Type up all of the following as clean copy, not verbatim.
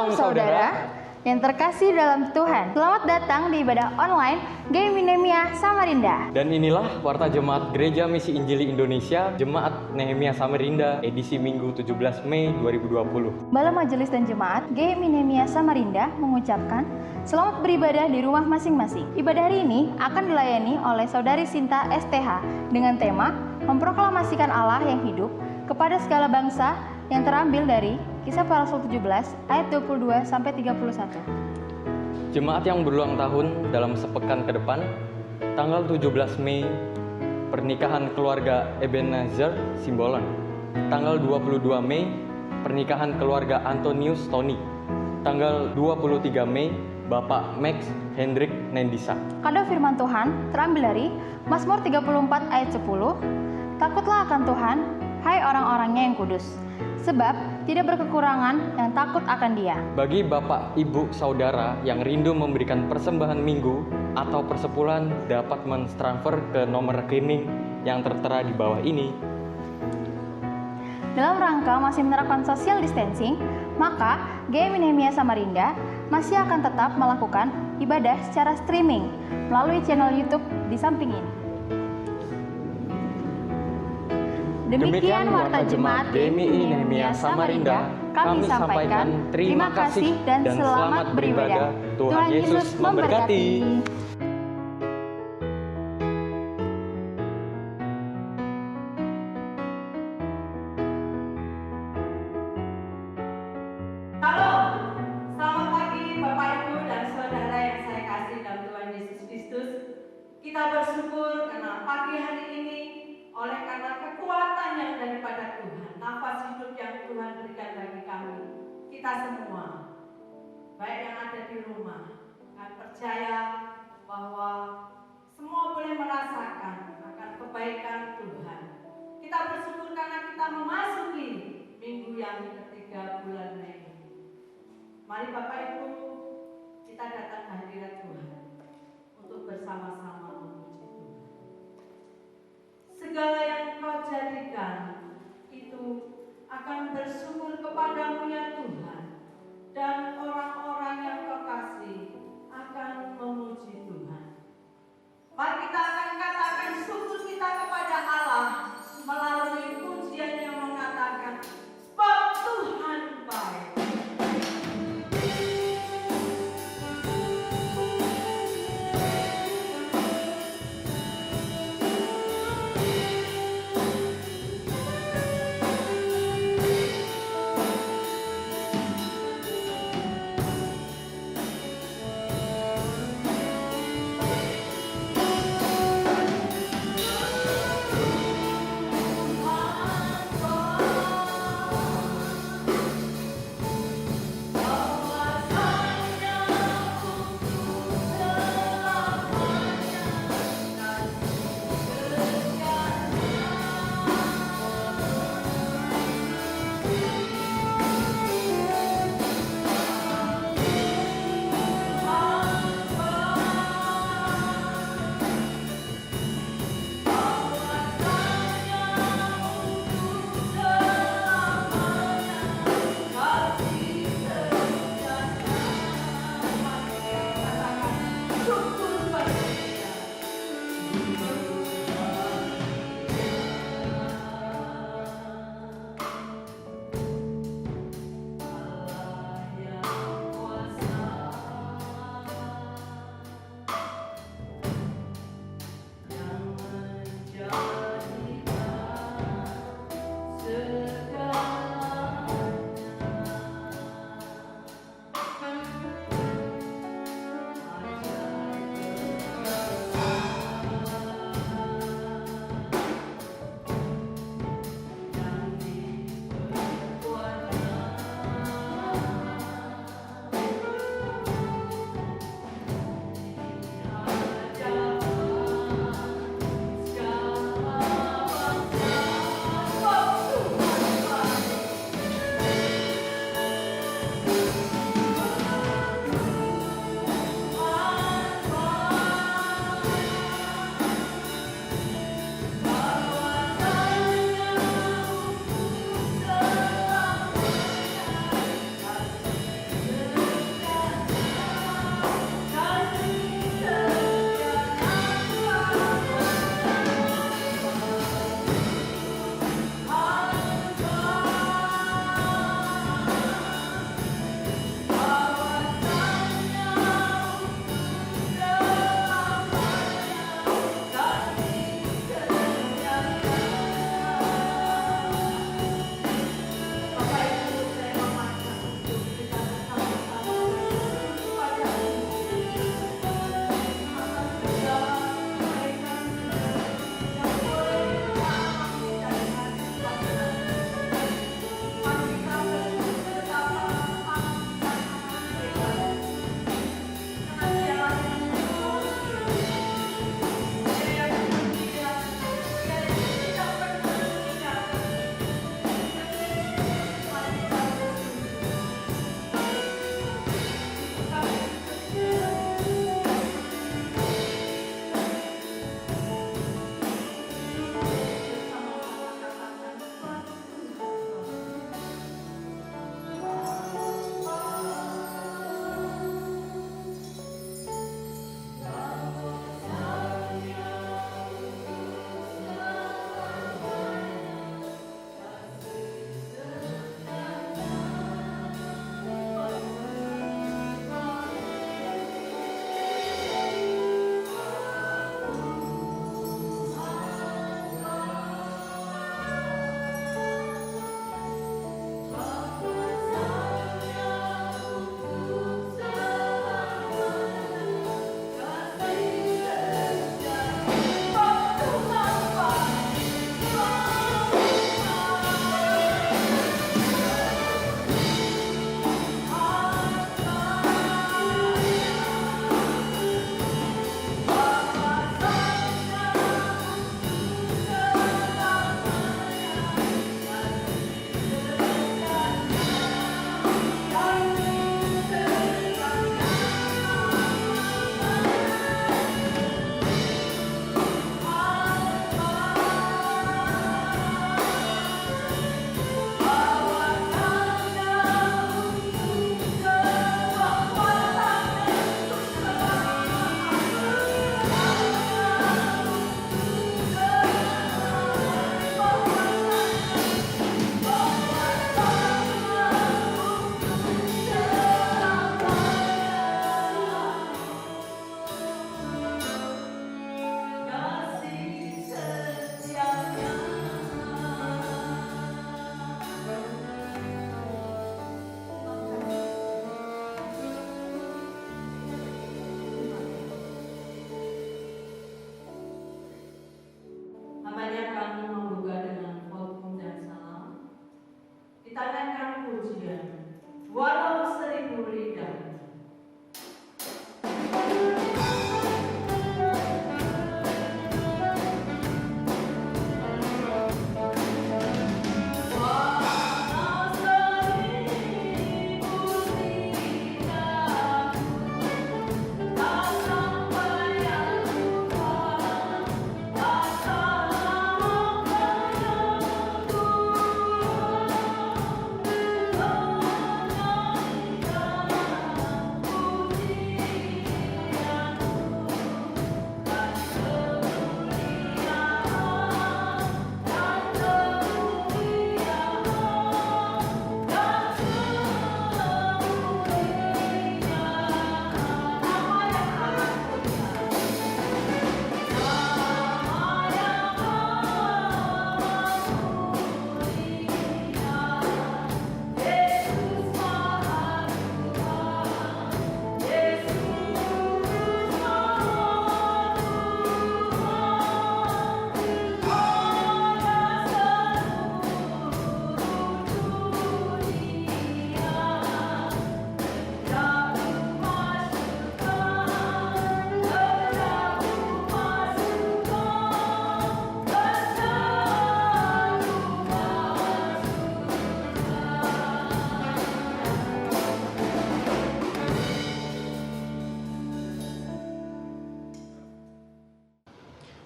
Shalom saudara yang terkasih dalam Tuhan. Selamat datang di ibadah online GMI Nehemia Samarinda. Dan inilah Warta Jemaat Gereja Misi Injili Indonesia, Jemaat Nehemia Samarinda, edisi Minggu 17 Mei 2020. Bala Majelis dan Jemaat GMI Nehemia Samarinda mengucapkan selamat beribadah di rumah masing-masing. Ibadah hari ini akan dilayani oleh Saudari Sinta STH dengan tema memproklamasikan Allah yang hidup kepada segala bangsa yang terambil dari Kisah Para Rasul 17 ayat 22 sampai 31. Jemaat yang berulang tahun dalam sepekan ke depan, tanggal 17 Mei, pernikahan keluarga Ebenezer Simbolon. Tanggal 22 Mei, pernikahan keluarga Antonius Tony. Tanggal 23 Mei, Bapak Max Hendrik Nendisa. Kado firman Tuhan terambil dari Mazmur 34 ayat 10. Takutlah akan Tuhan, hai orang-orangnya yang kudus, sebab tidak berkekurangan yang takut akan Dia. Bagi Bapak, Ibu, Saudara yang rindu memberikan persembahan minggu atau persepuluhan dapat mentransfer ke nomor rekening yang tertera di bawah ini. Dalam rangka masih menerapkan social distancing, maka GMI Nehemia Samarinda masih akan tetap melakukan ibadah secara streaming melalui channel YouTube di samping ini. Demikian Warta Jemaat GMI Nehemia Samarinda, kami sampaikan terima kasih dan selamat beribadah. Tuhan Yesus memberkati. Halo, selamat pagi Bapak Ibu dan Saudara yang saya kasih dalam Tuhan Yesus Kristus. Kita bersyukur karena pagi hari ini oleh karena kekuatan yang daripada Tuhan, nafas hidup yang Tuhan berikan bagi kami, kita semua, baik yang ada di rumah, akan percaya bahwa semua boleh merasakan akan kebaikan Tuhan. Kita bersyukur karena kita memasuki minggu yang ketiga bulan Mei. Mari Bapak Ibu, kita datang ke hadirat Tuhan untuk bersama-sama memuji Tuhan. Segala yang Kau jadikan itu akan bersyukur kepadamu ya Tuhan, dan orang-orang yang Kau kasih akan memuji Tuhan. Mari kita akan katakan syukur kita kepada Allah melalui pujian yang mengatakan sebab Tuhan baik.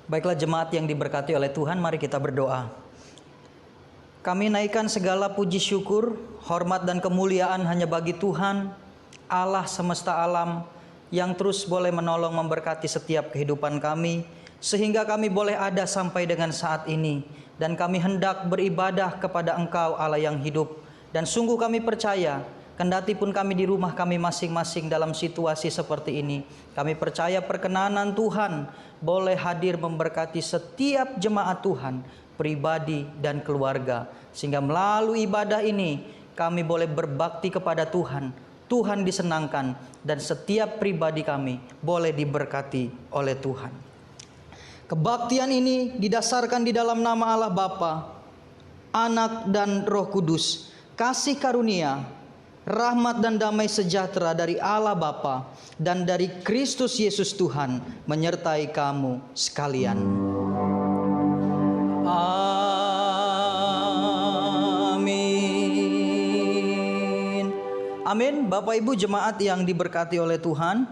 Baiklah jemaat yang diberkati oleh Tuhan, mari kita berdoa. Kami naikkan segala puji syukur, hormat dan kemuliaan hanya bagi Tuhan, Allah semesta alam, yang terus boleh menolong memberkati setiap kehidupan kami, sehingga kami boleh ada sampai dengan saat ini. Dan kami hendak beribadah kepada Engkau Allah yang hidup. Dan sungguh kami percaya, kendati pun kami di rumah kami masing-masing dalam situasi seperti ini, kami percaya perkenanan Tuhan boleh hadir memberkati setiap jemaat Tuhan, pribadi dan keluarga. Sehingga melalui ibadah ini kami boleh berbakti kepada Tuhan, Tuhan disenangkan, dan setiap pribadi kami boleh diberkati oleh Tuhan. Kebaktian ini didasarkan di dalam nama Allah Bapa, Anak dan Roh Kudus. Kasih karunia, rahmat dan damai sejahtera dari Allah Bapa dan dari Kristus Yesus Tuhan menyertai kamu sekalian. Amin. Amin. Bapak Ibu jemaat yang diberkati oleh Tuhan,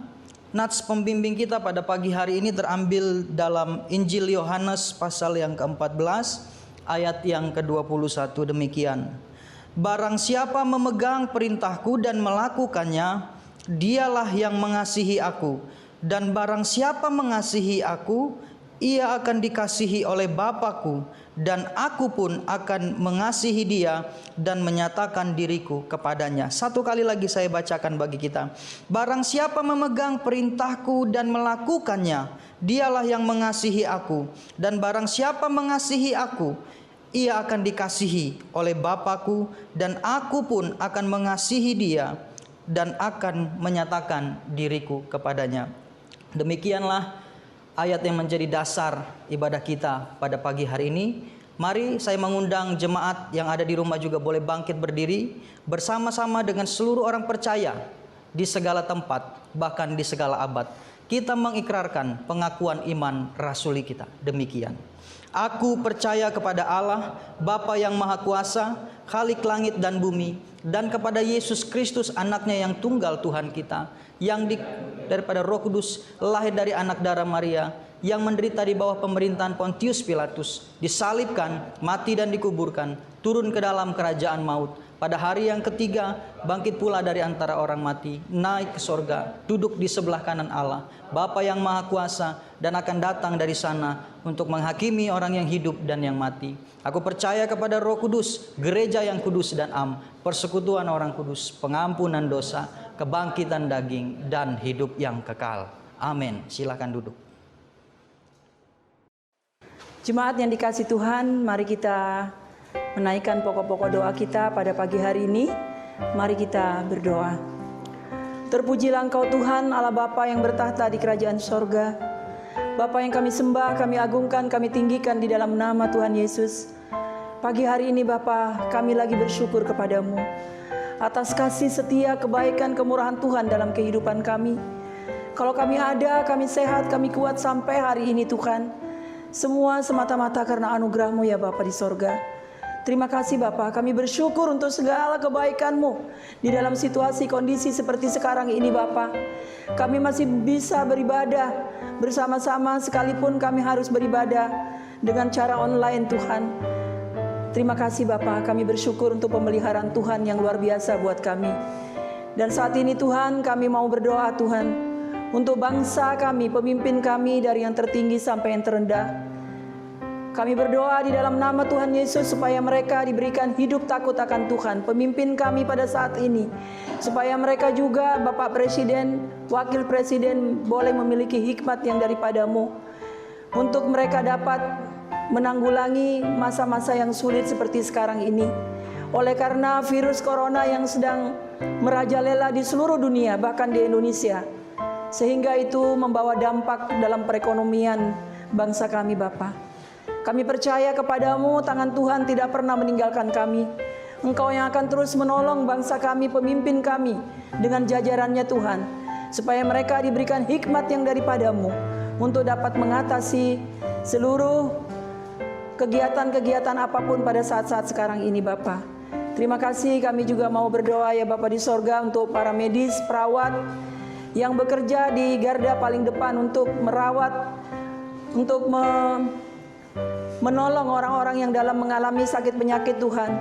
nats pembimbing kita pada pagi hari ini terambil dalam Injil Yohanes pasal yang ke-14 ayat yang ke-21 demikian. Barang siapa memegang perintahku dan melakukannya, dialah yang mengasihi aku. Dan barang siapa mengasihi aku, ia akan dikasihi oleh Bapa-Ku, dan aku pun akan mengasihi dia dan menyatakan diriku kepadanya. Satu kali lagi saya bacakan bagi kita. Barang siapa memegang perintahku dan melakukannya, dialah yang mengasihi aku. Dan barang siapa mengasihi aku, ia akan dikasihi oleh Bapa-Ku, dan aku pun akan mengasihi dia dan akan menyatakan diriku kepadanya. Demikianlah ayat yang menjadi dasar ibadah kita pada pagi hari ini. Mari saya mengundang jemaat yang ada di rumah juga boleh bangkit berdiri bersama-sama dengan seluruh orang percaya di segala tempat, bahkan di segala abad. Kita mengikrarkan pengakuan iman rasuli kita. Demikian. Aku percaya kepada Allah, Bapa yang Maha Kuasa, Khalik langit dan bumi, dan kepada Yesus Kristus anaknya yang tunggal Tuhan kita, yang daripada Roh Kudus, lahir dari anak darah Maria, yang menderita di bawah pemerintahan Pontius Pilatus, disalibkan, mati dan dikuburkan, turun ke dalam kerajaan maut. Pada hari yang ketiga, bangkit pula dari antara orang mati, naik ke sorga, duduk di sebelah kanan Allah, Bapa yang Maha Kuasa, dan akan datang dari sana untuk menghakimi orang yang hidup dan yang mati. Aku percaya kepada Roh Kudus, gereja yang kudus dan am, persekutuan orang kudus, pengampunan dosa, kebangkitan daging, dan hidup yang kekal. Amin. Silakan duduk. Jemaat yang dikasihi Tuhan, mari kita menaikkan pokok-pokok doa kita pada pagi hari ini. Mari kita berdoa. Terpujilah Engkau Tuhan, Allah Bapa yang bertahta di kerajaan sorga. Bapa yang kami sembah, kami agungkan, kami tinggikan di dalam nama Tuhan Yesus. Pagi hari ini Bapa, kami lagi bersyukur kepadamu atas kasih setia, kebaikan, kemurahan Tuhan dalam kehidupan kami. Kalau kami ada, kami sehat, kami kuat sampai hari ini Tuhan, semua semata-mata karena anugerah-Mu ya Bapa di sorga. Terima kasih Bapa, kami bersyukur untuk segala kebaikan-Mu di dalam situasi kondisi seperti sekarang ini Bapa. Kami masih bisa beribadah bersama-sama sekalipun kami harus beribadah dengan cara online Tuhan. Terima kasih Bapa, kami bersyukur untuk pemeliharaan Tuhan yang luar biasa buat kami. Dan saat ini Tuhan, kami mau berdoa Tuhan untuk bangsa kami, pemimpin kami dari yang tertinggi sampai yang terendah. Kami berdoa di dalam nama Tuhan Yesus supaya mereka diberikan hidup takut akan Tuhan. Pemimpin kami pada saat ini, supaya mereka juga Bapak Presiden, Wakil Presiden boleh memiliki hikmat yang daripada-Mu, untuk mereka dapat menanggulangi masa-masa yang sulit seperti sekarang ini. Oleh karena virus corona yang sedang merajalela di seluruh dunia, bahkan di Indonesia, sehingga itu membawa dampak dalam perekonomian bangsa kami Bapa. Kami percaya kepadamu, tangan Tuhan tidak pernah meninggalkan kami. Engkau yang akan terus menolong bangsa kami, pemimpin kami dengan jajarannya Tuhan, supaya mereka diberikan hikmat yang daripadamu untuk dapat mengatasi seluruh kegiatan-kegiatan apapun pada saat-saat sekarang ini Bapa. Terima kasih, kami juga mau berdoa ya Bapa di sorga untuk para medis, perawat yang bekerja di garda paling depan untuk merawat untuk menolong orang-orang yang dalam mengalami sakit penyakit Tuhan.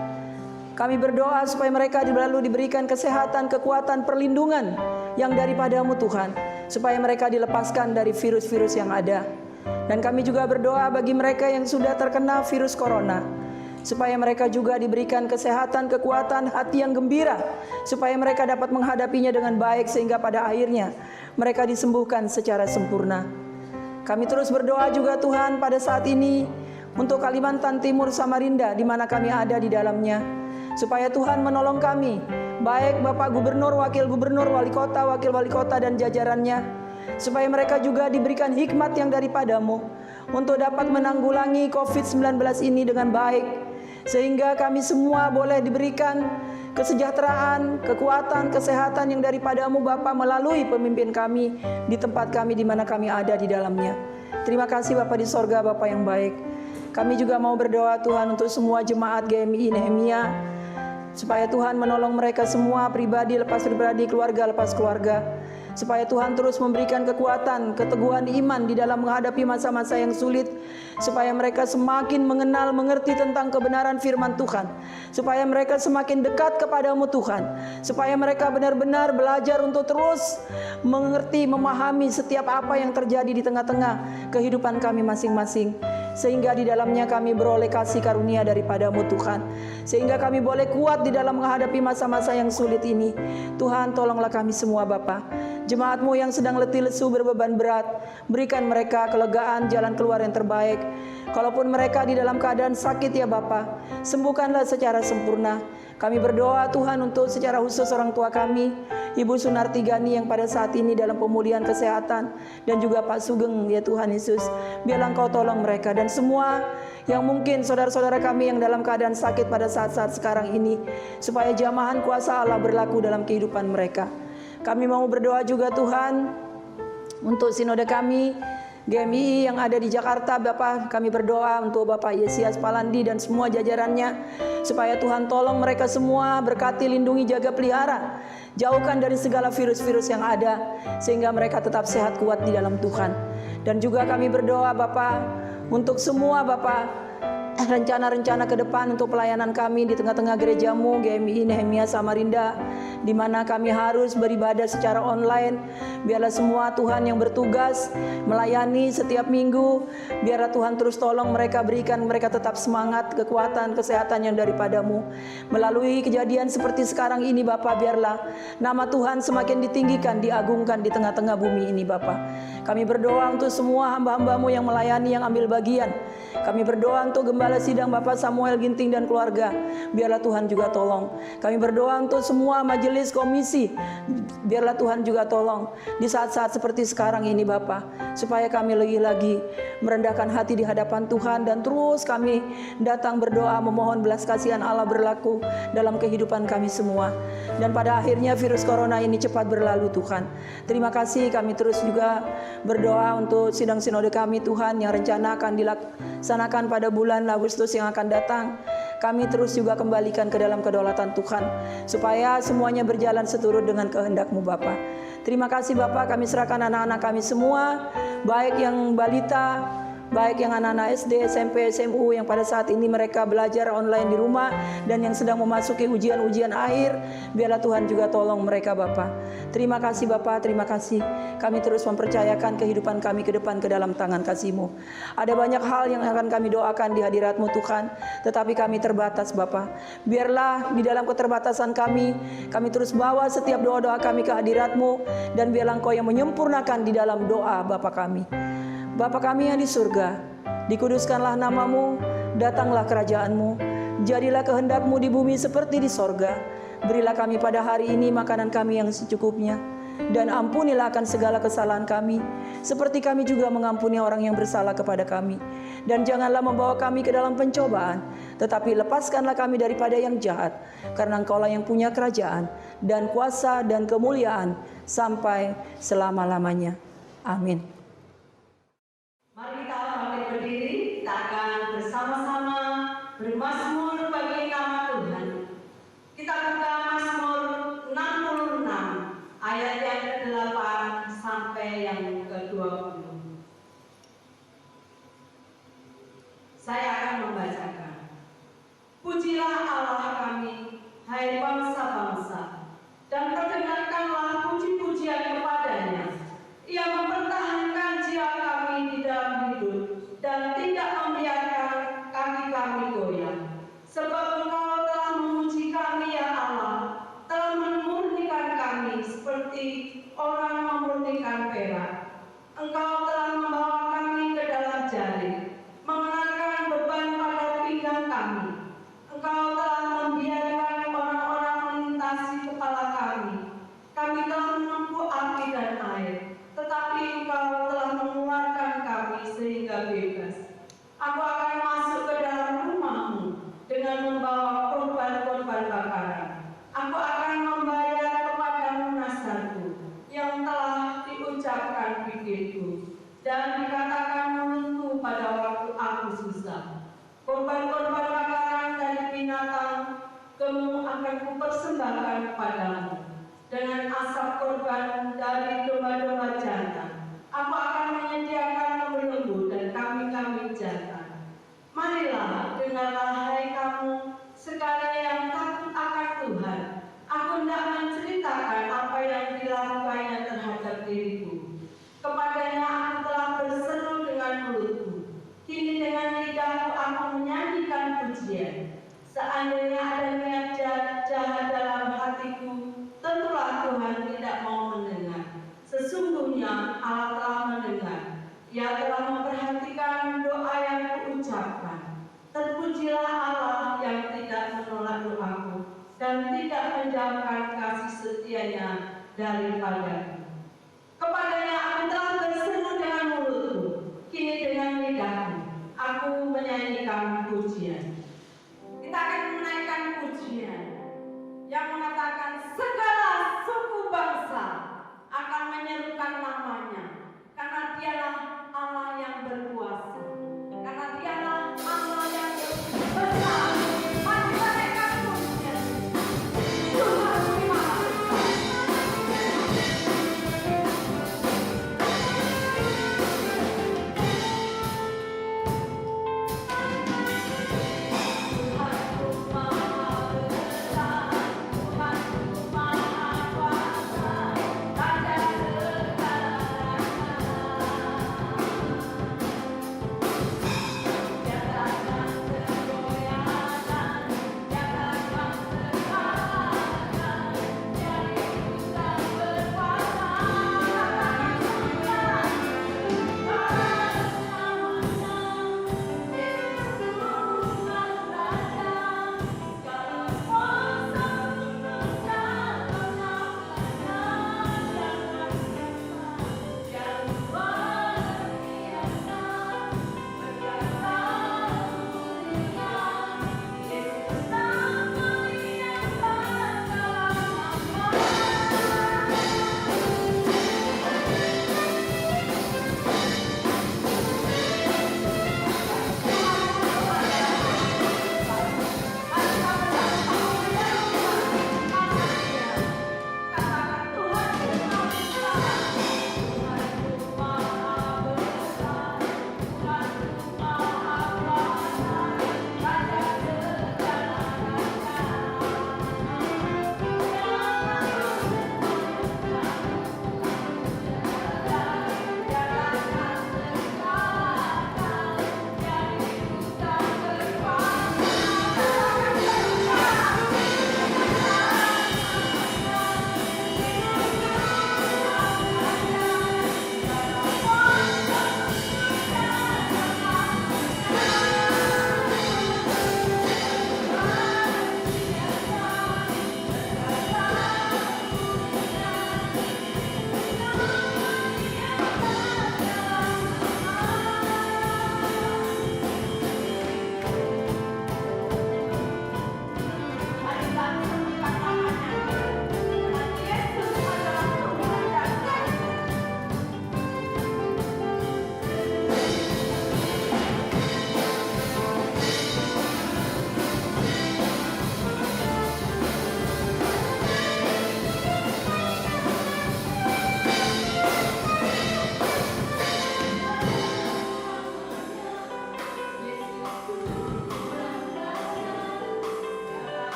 Kami berdoa supaya mereka lalu diberikan kesehatan, kekuatan, perlindungan yang daripada-Mu Tuhan, supaya mereka dilepaskan dari virus-virus yang ada. Dan kami juga berdoa bagi mereka yang sudah terkena virus corona, supaya mereka juga diberikan kesehatan, kekuatan, hati yang gembira, supaya mereka dapat menghadapinya dengan baik, sehingga pada akhirnya mereka disembuhkan secara sempurna. Kami terus berdoa juga Tuhan pada saat ini untuk Kalimantan Timur Samarinda, di mana kami ada di dalamnya, supaya Tuhan menolong kami, baik Bapak Gubernur, Wakil Gubernur, Wali Kota, Wakil Wali Kota dan jajarannya, supaya mereka juga diberikan hikmat yang daripada-Mu untuk dapat menanggulangi COVID-19 ini dengan baik, sehingga kami semua boleh diberikan kesejahteraan, kekuatan, kesehatan yang daripada-Mu Bapa melalui pemimpin kami di tempat kami di mana kami ada di dalamnya. Terima kasih Bapa di sorga, Bapa yang baik. Kami juga mau berdoa Tuhan untuk semua jemaat GMI Nehemia, supaya Tuhan menolong mereka semua, pribadi lepas pribadi, keluarga lepas keluarga, supaya Tuhan terus memberikan kekuatan, keteguhan iman di dalam menghadapi masa-masa yang sulit, supaya mereka semakin mengenal, mengerti tentang kebenaran firman Tuhan, supaya mereka semakin dekat kepada-Mu Tuhan, supaya mereka benar-benar belajar untuk terus mengerti, memahami setiap apa yang terjadi di tengah-tengah kehidupan kami masing-masing, sehingga di dalamnya kami beroleh kasih karunia daripada-Mu Tuhan, sehingga kami boleh kuat di dalam menghadapi masa-masa yang sulit ini. Tuhan, tolonglah kami semua Bapa. Jemaat-Mu yang sedang letih lesu berbeban berat, berikan mereka kelegaan, jalan keluar yang terbaik. Kalaupun mereka di dalam keadaan sakit ya Bapa, sembuhkanlah secara sempurna. Kami berdoa Tuhan untuk secara khusus orang tua kami, Ibu Sunarti Gani yang pada saat ini dalam pemulihan kesehatan, dan juga Pak Sugeng ya Tuhan Yesus. Biarlah Engkau tolong mereka dan semua yang mungkin saudara-saudara kami yang dalam keadaan sakit pada saat-saat sekarang ini, supaya jamahan kuasa Allah berlaku dalam kehidupan mereka. Kami mau berdoa juga Tuhan untuk sinode kami GMI yang ada di Jakarta. Bapak, kami berdoa untuk Bapak Yesias Palandi dan semua jajarannya, supaya Tuhan tolong mereka semua, berkati, lindungi, jaga, pelihara, jauhkan dari segala virus-virus yang ada, sehingga mereka tetap sehat kuat di dalam Tuhan. Dan juga kami berdoa Bapak untuk semua Bapak rencana-rencana ke depan untuk pelayanan kami di tengah-tengah gereja-Mu GMI Nehemia Samarinda, di mana kami harus beribadah secara online. Biarlah semua Tuhan yang bertugas melayani setiap minggu, biarlah Tuhan terus tolong mereka, berikan mereka tetap semangat, kekuatan, kesehatan yang daripada-Mu. Melalui kejadian seperti sekarang ini Bapa, biarlah nama Tuhan semakin ditinggikan, diagungkan di tengah-tengah bumi ini Bapa. Kami berdoa untuk semua hamba-hamba-Mu yang melayani, yang ambil bagian. Kami berdoa untuk Gembala Sidang Bapak Samuel Ginting dan keluarga, biarlah Tuhan juga tolong. Kami berdoa untuk semua majelis komisi, biarlah Tuhan juga tolong di saat-saat seperti sekarang ini Bapak, supaya kami lagi-lagi merendahkan hati di hadapan Tuhan, dan terus kami datang berdoa memohon belas kasihan Allah berlaku dalam kehidupan kami semua. Dan pada akhirnya virus corona ini cepat berlalu Tuhan. Terima kasih. Kami terus juga berdoa untuk sidang sinode kami Tuhan yang rencana akan dilaksanakan pada bulan Agustus yang akan datang. Kami terus juga kembalikan ke dalam kedaulatan Tuhan, supaya semuanya berjalan seturut dengan kehendak-Mu Bapa. Terima kasih Bapa, kami serahkan anak-anak kami semua, baik yang balita, baik yang anak-anak SD, SMP, SMU yang pada saat ini mereka belajar online di rumah, dan yang sedang memasuki ujian-ujian akhir. Biarlah Tuhan juga tolong mereka Bapa. Terima kasih Bapa, terima kasih. Kami terus mempercayakan kehidupan kami ke depan ke dalam tangan kasih-Mu. Ada banyak hal yang akan kami doakan di hadirat-Mu Tuhan, tetapi kami terbatas Bapa. Biarlah di dalam keterbatasan kami terus bawa setiap doa-doa kami ke hadirat-Mu, dan biarlah Engkau yang menyempurnakan di dalam doa Bapa kami. Bapa kami yang di surga, dikuduskanlah nama-Mu, datanglah kerajaan-Mu, jadilah kehendak-Mu di bumi seperti di sorga. Berilah kami pada hari ini makanan kami yang secukupnya, dan ampunilah akan segala kesalahan kami, seperti kami juga mengampuni orang yang bersalah kepada kami. Dan janganlah membawa kami ke dalam pencobaan, tetapi lepaskanlah kami daripada yang jahat, karena Engkaulah yang punya kerajaan, dan kuasa, dan kemuliaan, sampai selama-lamanya. Amin. Mari kita bangkit berdiri, kita akan bersama-sama bermazmur bagi nama Tuhan. Kita buka Mazmur 66 ayat yang ke-8 sampai yang ke-20. hai bangsa-bangsa, dan perdengarkanlah puji-pujian kepadanya. Ia mempertahankan jiwa kami di dalam hidup dan tidak membiarkan kaki kami goyah. Sebab Engkau telah menguji kami ya Allah, telah memurnikan kami seperti orang memurnikan perak. Engkau telah membawa kami ke dalam jaring, mengenalkan beban pada pinggang kami. Engkau telah membiarkan orang-orang melintasi kepala kami. Kami telah menempuh api dan air, tetapi Engkau telah mengeluarkan kami sehingga bebas. Aku akan masuk ke dalam rumah-Mu dengan membawa korban-korban bakaran. Aku akan membayar kepadamu nasarku yang telah diucapkan bibirku dan dikatakan mulutku pada waktu aku susah. Korban-korban bakaran dari binatang Kamu akan kupersembahkan kepadamu. Dengan asap korban dari domba-domba jantan, aku akan menyediakan lembu dan kambing-kambing jantan. Marilah, dengarlah hai kamu sekalian yang takut akan Tuhan. Aku hendak menceritakan apa yang dilakukannya terhadap diriku. Kepadanya aku telah berseru dengan mulutku. Kini dengan lidahku aku menyanyikan pujian. Seandainya ada niat jahat dalam hatiku, tentulah Tuhan tidak mau mendengar. Sesungguhnya Allah telah mendengar. Ia telah memperhatikan doa yang kuucapkan. Terpujilah Allah yang tidak menolak doaku dan tidak menjauhkan kasih setianya daripadaku. Kepadanya aku telah berseru dengan mulutku, kini dengan lidahku aku menyanyikan pujian. Kita akan menaikkan pujian yang mengatakan segala suku bangsa akan menyerukan namanya, karena dialah Allah yang berkuasa, karena dialah Allah yang besar. Mari kita naikkan pujian. Tuhan terima kasih.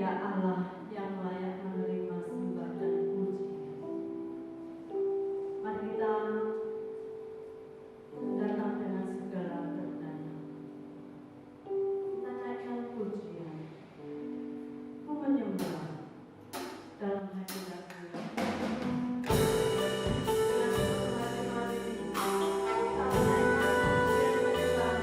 ya Allah yang layak menerima sembah dan pujian. Mari kita datang dengan segala berdaya. Kita naikkan pujian, ku menyembah dalam hadirat Dia. Dengan sepenuh hati mari kita menaikkan pujian menyembah.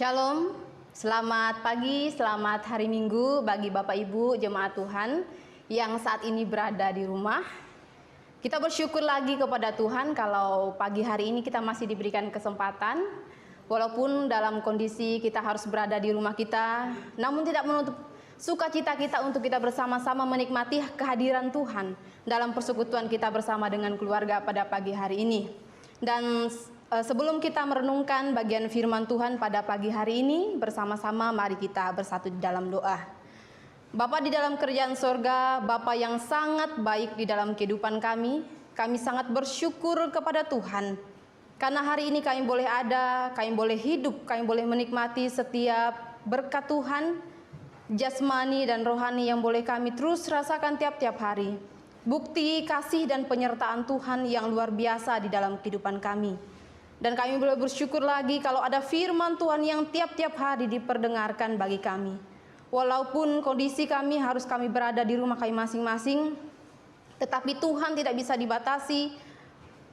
Shalom, selamat pagi, selamat hari Minggu bagi Bapak Ibu jemaat Tuhan yang saat ini berada di rumah. Kita bersyukur lagi kepada Tuhan kalau pagi hari ini kita masih diberikan kesempatan. Walaupun dalam kondisi kita harus berada di rumah kita, namun tidak menutup sukacita kita untuk kita bersama-sama menikmati kehadiran Tuhan dalam persekutuan kita bersama dengan keluarga pada pagi hari ini. Dan sebelum kita merenungkan bagian firman Tuhan pada pagi hari ini, bersama-sama mari kita bersatu di dalam doa. Bapa di dalam kerajaan sorga, Bapa yang sangat baik di dalam kehidupan kami sangat bersyukur kepada Tuhan. Karena hari ini kami boleh ada, kami boleh hidup, kami boleh menikmati setiap berkat Tuhan, jasmani dan rohani yang boleh kami terus rasakan tiap-tiap hari. Bukti kasih dan penyertaan Tuhan yang luar biasa di dalam kehidupan kami. Dan kami boleh bersyukur lagi kalau ada firman Tuhan yang tiap-tiap hari diperdengarkan bagi kami. Walaupun kondisi kami harus kami berada di rumah kami masing-masing, tetapi Tuhan tidak bisa dibatasi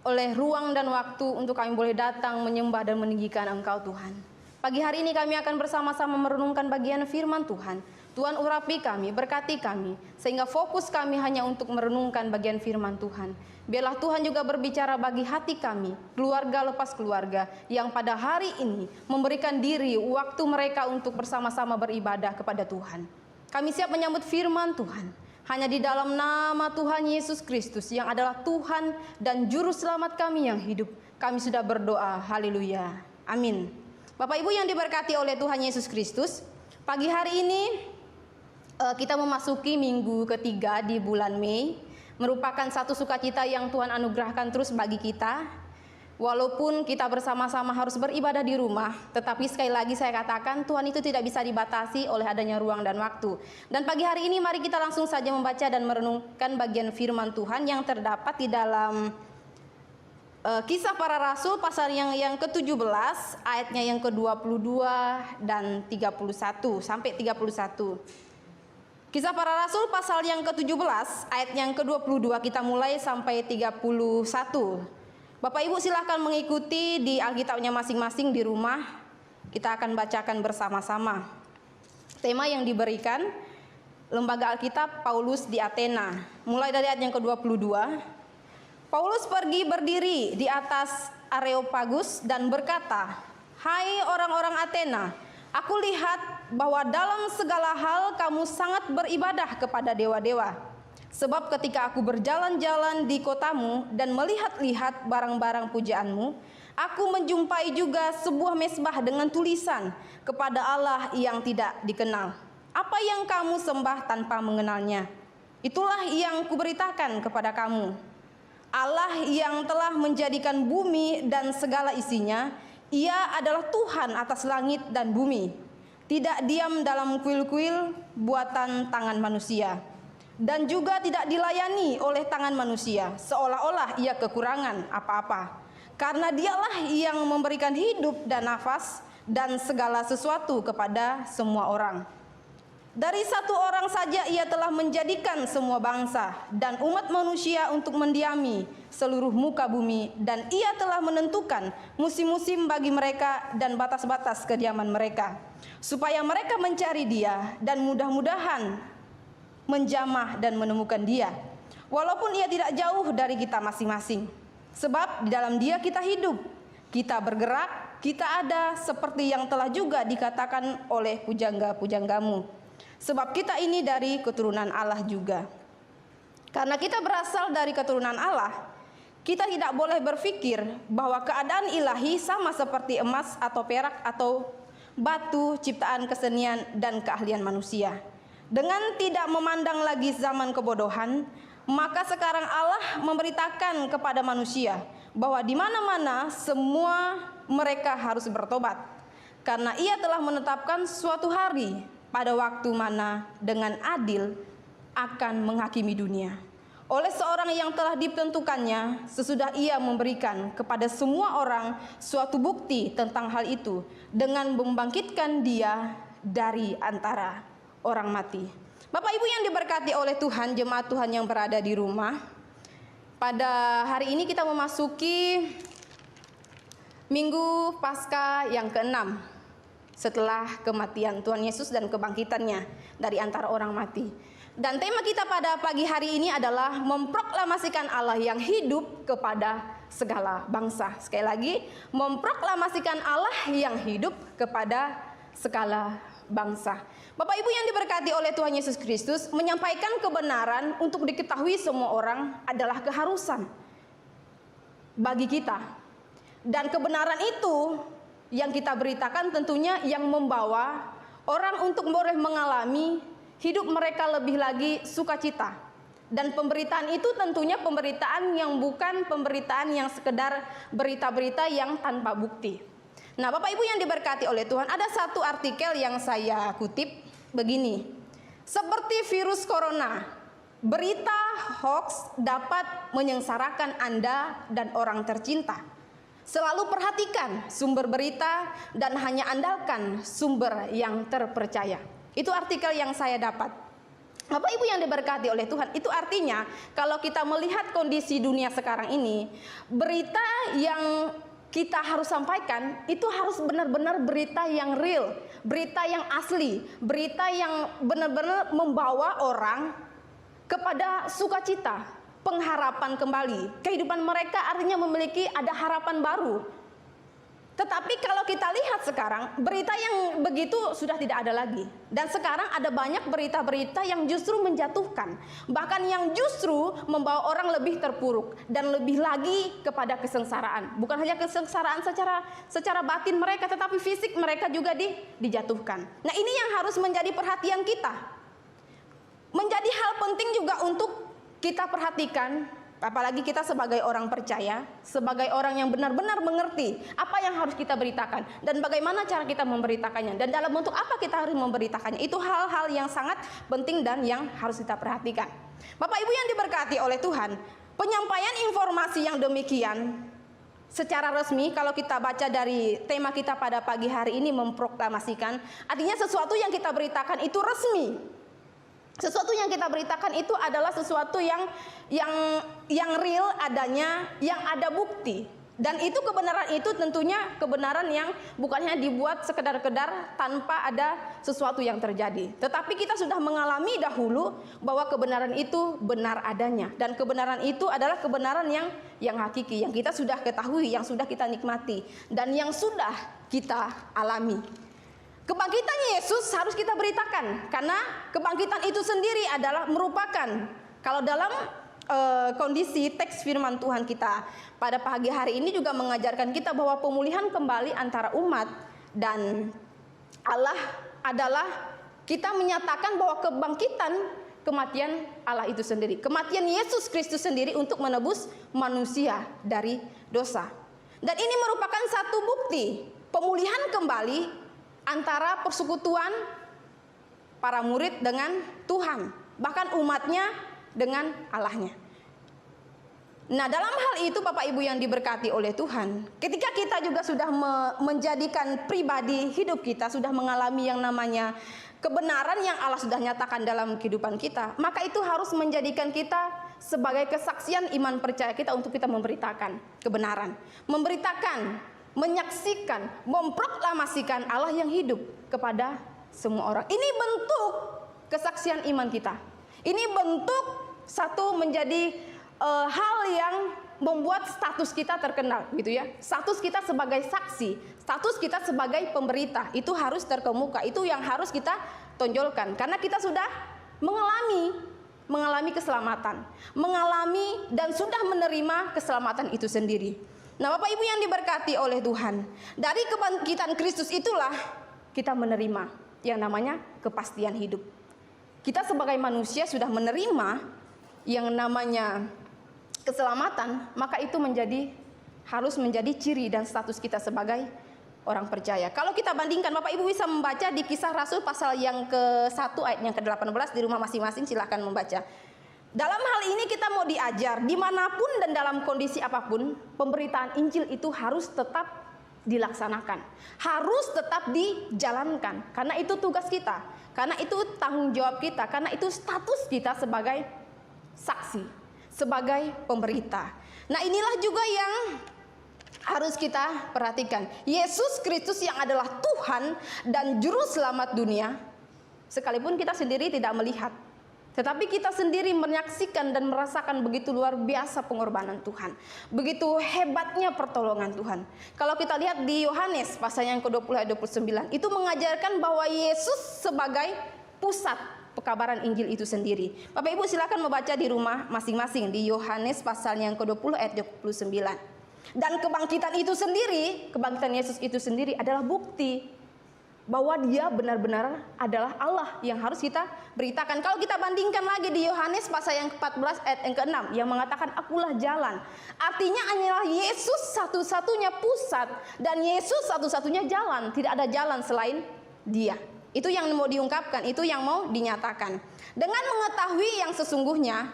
oleh ruang dan waktu untuk kami boleh datang menyembah dan meninggikan Engkau Tuhan. Pagi hari ini kami akan bersama-sama merenungkan bagian firman Tuhan. Tuhan urapi kami, berkati kami, sehingga fokus kami hanya untuk merenungkan bagian firman Tuhan. Biarlah Tuhan juga berbicara bagi hati kami, keluarga lepas keluarga, yang pada hari ini memberikan diri, waktu mereka untuk bersama-sama beribadah kepada Tuhan. Kami siap menyambut firman Tuhan. Hanya di dalam nama Tuhan Yesus Kristus yang adalah Tuhan dan Juru Selamat kami yang hidup, kami sudah berdoa. Haleluya. Amin. Bapak Ibu yang diberkati oleh Tuhan Yesus Kristus, pagi hari ini kita memasuki minggu ketiga di bulan Mei, merupakan satu sukacita yang Tuhan anugerahkan terus bagi kita. Walaupun kita bersama-sama harus beribadah di rumah, tetapi sekali lagi saya katakan Tuhan itu tidak bisa dibatasi oleh adanya ruang dan waktu. Dan pagi hari ini mari kita langsung saja membaca dan merenungkan bagian firman Tuhan yang terdapat di dalam Kisah Para Rasul pasal yang ke-17, ayatnya yang ke-22 dan 31 sampai 31. Kisah Para Rasul pasal yang ke-17 ayat yang ke-22 kita mulai sampai 31. Bapak Ibu silahkan mengikuti di Alkitabnya masing-masing di rumah. Kita akan bacakan bersama-sama. Tema yang diberikan Lembaga Alkitab Paulus di Athena. Mulai dari ayat yang ke-22. Paulus pergi berdiri di atas Areopagus dan berkata, "Hai orang-orang Athena, aku lihat bahwa dalam segala hal kamu sangat beribadah kepada dewa-dewa. Sebab ketika aku berjalan-jalan di kotamu dan melihat-lihat barang-barang pujaanmu, aku menjumpai juga sebuah mezbah dengan tulisan kepada Allah yang tidak dikenal. Apa yang kamu sembah tanpa mengenalnya? Itulah yang kuberitakan kepada kamu. Allah yang telah menjadikan bumi dan segala isinya, Ia adalah Tuhan atas langit dan bumi. Tidak diam dalam kuil-kuil buatan tangan manusia, dan juga tidak dilayani oleh tangan manusia, seolah-olah ia kekurangan apa-apa. Karena Dialah yang memberikan hidup dan nafas dan segala sesuatu kepada semua orang. Dari satu orang saja Ia telah menjadikan semua bangsa dan umat manusia untuk mendiami seluruh muka bumi, dan Ia telah menentukan musim-musim bagi mereka dan batas-batas kediaman mereka, supaya mereka mencari Dia dan mudah-mudahan menjamah dan menemukan Dia, walaupun Ia tidak jauh dari kita masing-masing. Sebab di dalam Dia kita hidup, kita bergerak, kita ada, seperti yang telah juga dikatakan oleh pujangga-pujanggamu. Sebab kita ini dari keturunan Allah juga. Karena kita berasal dari keturunan Allah, kita tidak boleh berpikir bahwa keadaan ilahi sama seperti emas atau perak atau batu ciptaan kesenian dan keahlian manusia. Dengan tidak memandang lagi zaman kebodohan, maka sekarang Allah memberitakan kepada manusia bahwa di mana-mana semua mereka harus bertobat, karena Ia telah menetapkan suatu hari pada waktu mana dengan adil akan menghakimi dunia oleh seorang yang telah ditentukannya, sesudah Ia memberikan kepada semua orang suatu bukti tentang hal itu dengan membangkitkan Dia dari antara orang mati. Bapak Ibu yang diberkati oleh Tuhan, jemaat Tuhan yang berada di rumah, pada hari ini kita memasuki Minggu Paskah yang ke-6. setelah kematian Tuhan Yesus dan kebangkitannya dari antara orang mati. Dan tema kita pada pagi hari ini adalah memproklamasikan Allah yang hidup kepada segala bangsa. Sekali lagi, memproklamasikan Allah yang hidup kepada segala bangsa. Bapak Ibu yang diberkati oleh Tuhan Yesus Kristus, menyampaikan kebenaran untuk diketahui semua orang adalah keharusan bagi kita. Dan kebenaran itu yang kita beritakan tentunya yang membawa orang untuk boleh mengalami hidup mereka lebih lagi sukacita. Dan pemberitaan itu tentunya pemberitaan yang bukan pemberitaan yang sekedar berita-berita yang tanpa bukti. Nah, Bapak Ibu yang diberkati oleh Tuhan, ada satu artikel yang saya kutip begini. Seperti virus corona, berita hoax dapat menyengsarakan Anda dan orang tercinta. Selalu perhatikan sumber berita dan hanya andalkan sumber yang terpercaya. Itu artikel yang saya dapat. Bapak Ibu yang diberkati oleh Tuhan, itu artinya kalau kita melihat kondisi dunia sekarang ini, berita yang kita harus sampaikan itu harus benar-benar berita yang real, berita yang asli, berita yang benar-benar membawa orang kepada sukacita, pengharapan kembali. Kehidupan mereka artinya memiliki ada harapan baru. Tetapi kalau kita lihat sekarang, berita yang begitu sudah tidak ada lagi. Dan sekarang ada banyak berita-berita yang justru menjatuhkan. Bahkan yang justru membawa orang lebih terpuruk. Dan lebih lagi kepada kesengsaraan. Bukan hanya kesengsaraan secara batin mereka, tetapi fisik mereka juga dijatuhkan. Nah, ini yang harus menjadi perhatian kita. Menjadi hal penting juga untuk kita perhatikan. Apalagi kita sebagai orang percaya, sebagai orang yang benar-benar mengerti apa yang harus kita beritakan dan bagaimana cara kita memberitakannya dan dalam bentuk apa kita harus memberitakannya. Itu hal-hal yang sangat penting dan yang harus kita perhatikan. Bapak Ibu yang diberkati oleh Tuhan, penyampaian informasi yang demikian secara resmi, kalau kita baca dari tema kita pada pagi hari ini, memproklamasikan, artinya sesuatu yang kita beritakan itu resmi. Sesuatu yang kita beritakan itu adalah sesuatu yang real adanya, yang ada bukti. Dan itu kebenaran itu tentunya kebenaran yang bukannya dibuat sekedar-kedar tanpa ada sesuatu yang terjadi. Tetapi kita sudah mengalami dahulu bahwa kebenaran itu benar adanya. Dan kebenaran itu adalah kebenaran yang hakiki, yang kita sudah ketahui, yang sudah kita nikmati, dan yang sudah kita alami. Kebangkitan Yesus harus kita beritakan, karena kebangkitan itu sendiri adalah merupakan, kalau dalam kondisi teks firman Tuhan kita pada pagi hari ini juga mengajarkan kita bahwa pemulihan kembali antara umat dan Allah adalah kita menyatakan bahwa kebangkitan kematian Allah itu sendiri, kematian Yesus Kristus sendiri untuk menebus manusia dari dosa. Dan ini merupakan satu bukti pemulihan kembali antara persekutuan para murid dengan Tuhan, bahkan umatnya dengan Allahnya. Nah, dalam hal itu Bapak Ibu yang diberkati oleh Tuhan, ketika kita juga sudah menjadikan pribadi hidup kita, sudah mengalami yang namanya kebenaran yang Allah sudah nyatakan dalam kehidupan kita, maka itu harus menjadikan kita sebagai kesaksian iman percaya kita untuk kita memberitakan kebenaran, memberitakan, menyaksikan, memproklamasikan Allah yang hidup kepada semua orang. Ini bentuk kesaksian iman kita. Ini bentuk satu menjadi hal yang membuat status kita terkenal, gitu ya. Status kita sebagai saksi, status kita sebagai pemberita itu harus terkemuka. Itu yang harus kita tonjolkan karena kita sudah mengalami keselamatan, mengalami dan sudah menerima keselamatan itu sendiri. Nah, Bapak Ibu yang diberkati oleh Tuhan, dari kebangkitan Kristus itulah kita menerima yang namanya kepastian hidup. Kita sebagai manusia sudah menerima yang namanya keselamatan, maka itu harus menjadi ciri dan status kita sebagai orang percaya. Kalau kita bandingkan, Bapak Ibu bisa membaca di Kisah Rasul pasal yang ke-1 ayat yang ke-18 di rumah masing-masing, silahkan membaca. Dalam hal ini kita mau diajar, dimanapun dan dalam kondisi apapun, pemberitaan Injil itu harus tetap dilaksanakan, harus tetap dijalankan, karena itu tugas kita, karena itu tanggung jawab kita, karena itu status kita sebagai saksi, sebagai pemberita. Nah, inilah juga yang harus kita perhatikan. Yesus Kristus yang adalah Tuhan dan Juru Selamat dunia, sekalipun kita sendiri tidak melihat, tetapi kita sendiri menyaksikan dan merasakan begitu luar biasa pengorbanan Tuhan. Begitu hebatnya pertolongan Tuhan. Kalau kita lihat di Yohanes pasal yang ke-20 ayat 29, itu mengajarkan bahwa Yesus sebagai pusat pekabaran Injil itu sendiri. Bapak Ibu silakan membaca di rumah masing-masing di Yohanes pasal yang ke-20 ayat 29. Dan kebangkitan itu sendiri, kebangkitan Yesus itu sendiri adalah bukti bahwa dia benar-benar adalah Allah yang harus kita beritakan. Kalau kita bandingkan lagi di Yohanes pasal yang ke-14 ayat yang ke-6 yang mengatakan akulah jalan. Artinya hanyalah Yesus satu-satunya pusat dan Yesus satu-satunya jalan. Tidak ada jalan selain dia. Itu yang mau diungkapkan, itu yang mau dinyatakan. Dengan mengetahui yang sesungguhnya,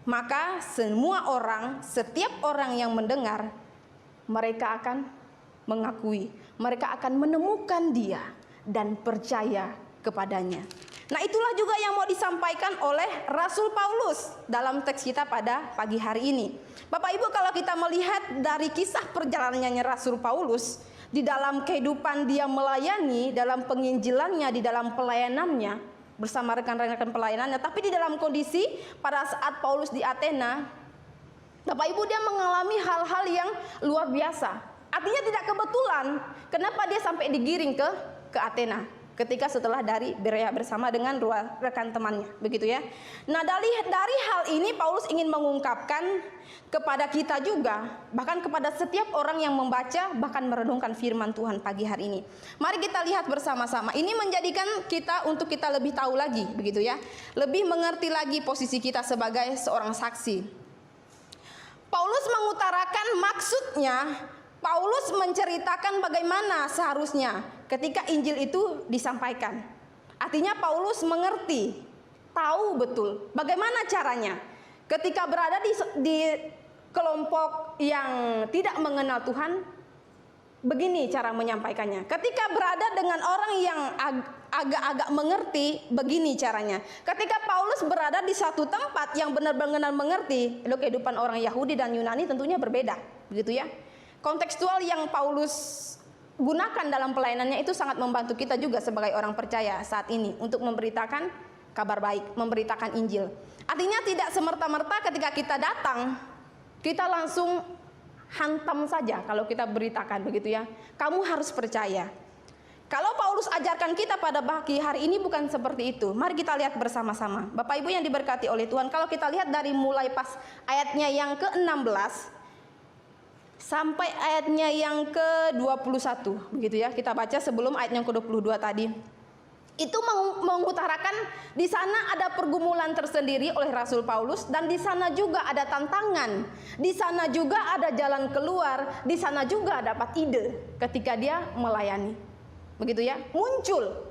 maka semua orang, setiap orang yang mendengar, mereka akan mengakui, mereka akan menemukan dia dan percaya kepadanya. Nah, itulah juga yang mau disampaikan oleh Rasul Paulus dalam teks kita pada pagi hari ini. Bapak Ibu, kalau kita melihat dari kisah perjalanannya Rasul Paulus, di dalam kehidupan dia melayani, dalam penginjilannya, di dalam pelayanannya bersama rekan-rekan pelayanannya, tapi di dalam kondisi pada saat Paulus di Athena, Bapak Ibu, dia mengalami hal-hal yang luar biasa. Artinya tidak kebetulan kenapa dia sampai digiring ke Athena ketika setelah dari Berea bersama dengan rekan temannya, begitu ya. Nah, dari hal ini Paulus ingin mengungkapkan kepada kita juga, bahkan kepada setiap orang yang membaca bahkan merenungkan firman Tuhan pagi hari ini. Mari kita lihat bersama-sama. Ini menjadikan kita untuk kita lebih tahu lagi, begitu ya. Lebih mengerti lagi posisi kita sebagai seorang saksi. Paulus mengutarakan maksudnya, Paulus menceritakan bagaimana seharusnya ketika Injil itu disampaikan. Artinya Paulus mengerti, tahu betul bagaimana caranya ketika berada di kelompok yang tidak mengenal Tuhan. Begini cara menyampaikannya. Ketika berada dengan orang yang agak-agak mengerti, begini caranya. Ketika Paulus berada di satu tempat yang benar-benar mengerti, lalu kehidupan orang Yahudi dan Yunani tentunya berbeda, begitu ya. Kontekstual yang Paulus gunakan dalam pelayanannya itu sangat membantu kita juga sebagai orang percaya saat ini untuk memberitakan kabar baik, memberitakan Injil. Artinya tidak semerta-merta ketika kita datang, kita langsung hantam saja kalau kita beritakan, begitu ya. Kamu harus percaya. Kalau Paulus ajarkan kita pada pagi hari ini bukan seperti itu. Mari kita lihat bersama-sama. Bapak Ibu yang diberkati oleh Tuhan, kalau kita lihat dari mulai pas ayatnya yang ke-16 sampai ayatnya yang ke-21, begitu ya. Kita baca sebelum ayat yang ke-22 tadi. Itu mengutarakan di sana ada pergumulan tersendiri oleh Rasul Paulus, dan di sana juga ada tantangan, di sana juga ada jalan keluar, di sana juga dapat ide ketika dia melayani, begitu ya, muncul.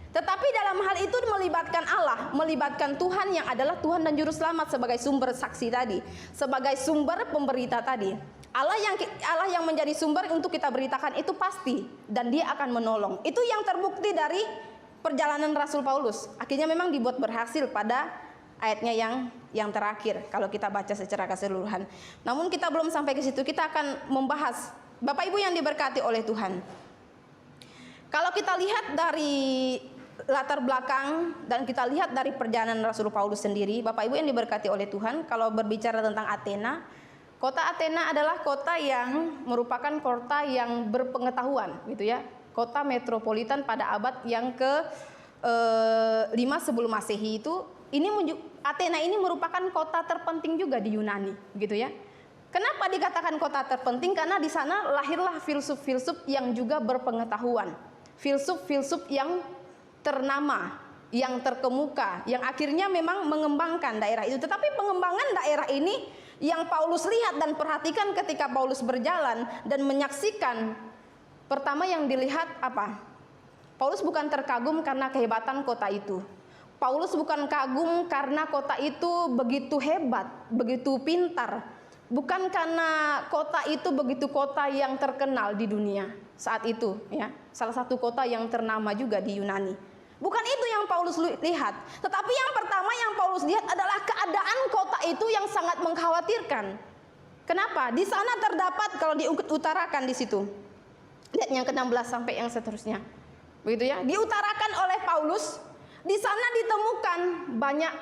Tetapi dalam hal itu melibatkan Allah, melibatkan Tuhan yang adalah Tuhan dan Juru Selamat sebagai sumber saksi tadi, sebagai sumber pemberita tadi. Allah yang menjadi sumber untuk kita beritakan itu pasti, dan dia akan menolong. Itu yang terbukti dari perjalanan Rasul Paulus. Akhirnya memang dibuat berhasil pada ayatnya yang terakhir kalau kita baca secara keseluruhan. Namun kita belum sampai ke situ. Kita akan membahas, Bapak Ibu yang diberkati oleh Tuhan. Kalau kita lihat dari latar belakang dan kita lihat dari perjalanan Rasul Paulus sendiri, Bapak Ibu yang diberkati oleh Tuhan, kalau berbicara tentang Athena, kota Athena adalah kota yang merupakan kota yang berpengetahuan, gitu ya. Kota metropolitan pada abad yang ke-5 sebelum Masehi itu, Athena ini merupakan kota terpenting juga di Yunani, gitu ya. Kenapa dikatakan kota terpenting? Karena di sana lahirlah filsuf-filsuf yang juga berpengetahuan, filsuf-filsuf yang ternama, yang terkemuka, yang akhirnya memang mengembangkan daerah itu. Tetapi pengembangan daerah ini yang Paulus lihat dan perhatikan ketika Paulus berjalan dan menyaksikan. Pertama yang dilihat apa? Paulus bukan terkagum karena kehebatan kota itu. Paulus bukan kagum karena kota itu begitu hebat, begitu pintar. Bukan karena kota itu begitu kota yang terkenal di dunia saat itu, ya. Salah satu kota yang ternama juga di Yunani. Bukan itu yang Paulus lihat. Tetapi yang pertama yang Paulus lihat adalah keadaan kota itu yang sangat mengkhawatirkan. Kenapa? Di sana terdapat, kalau diutarakan di situ. Lihat yang ke-16 sampai yang seterusnya. Begitu ya. Diutarakan oleh Paulus, di sana ditemukan banyak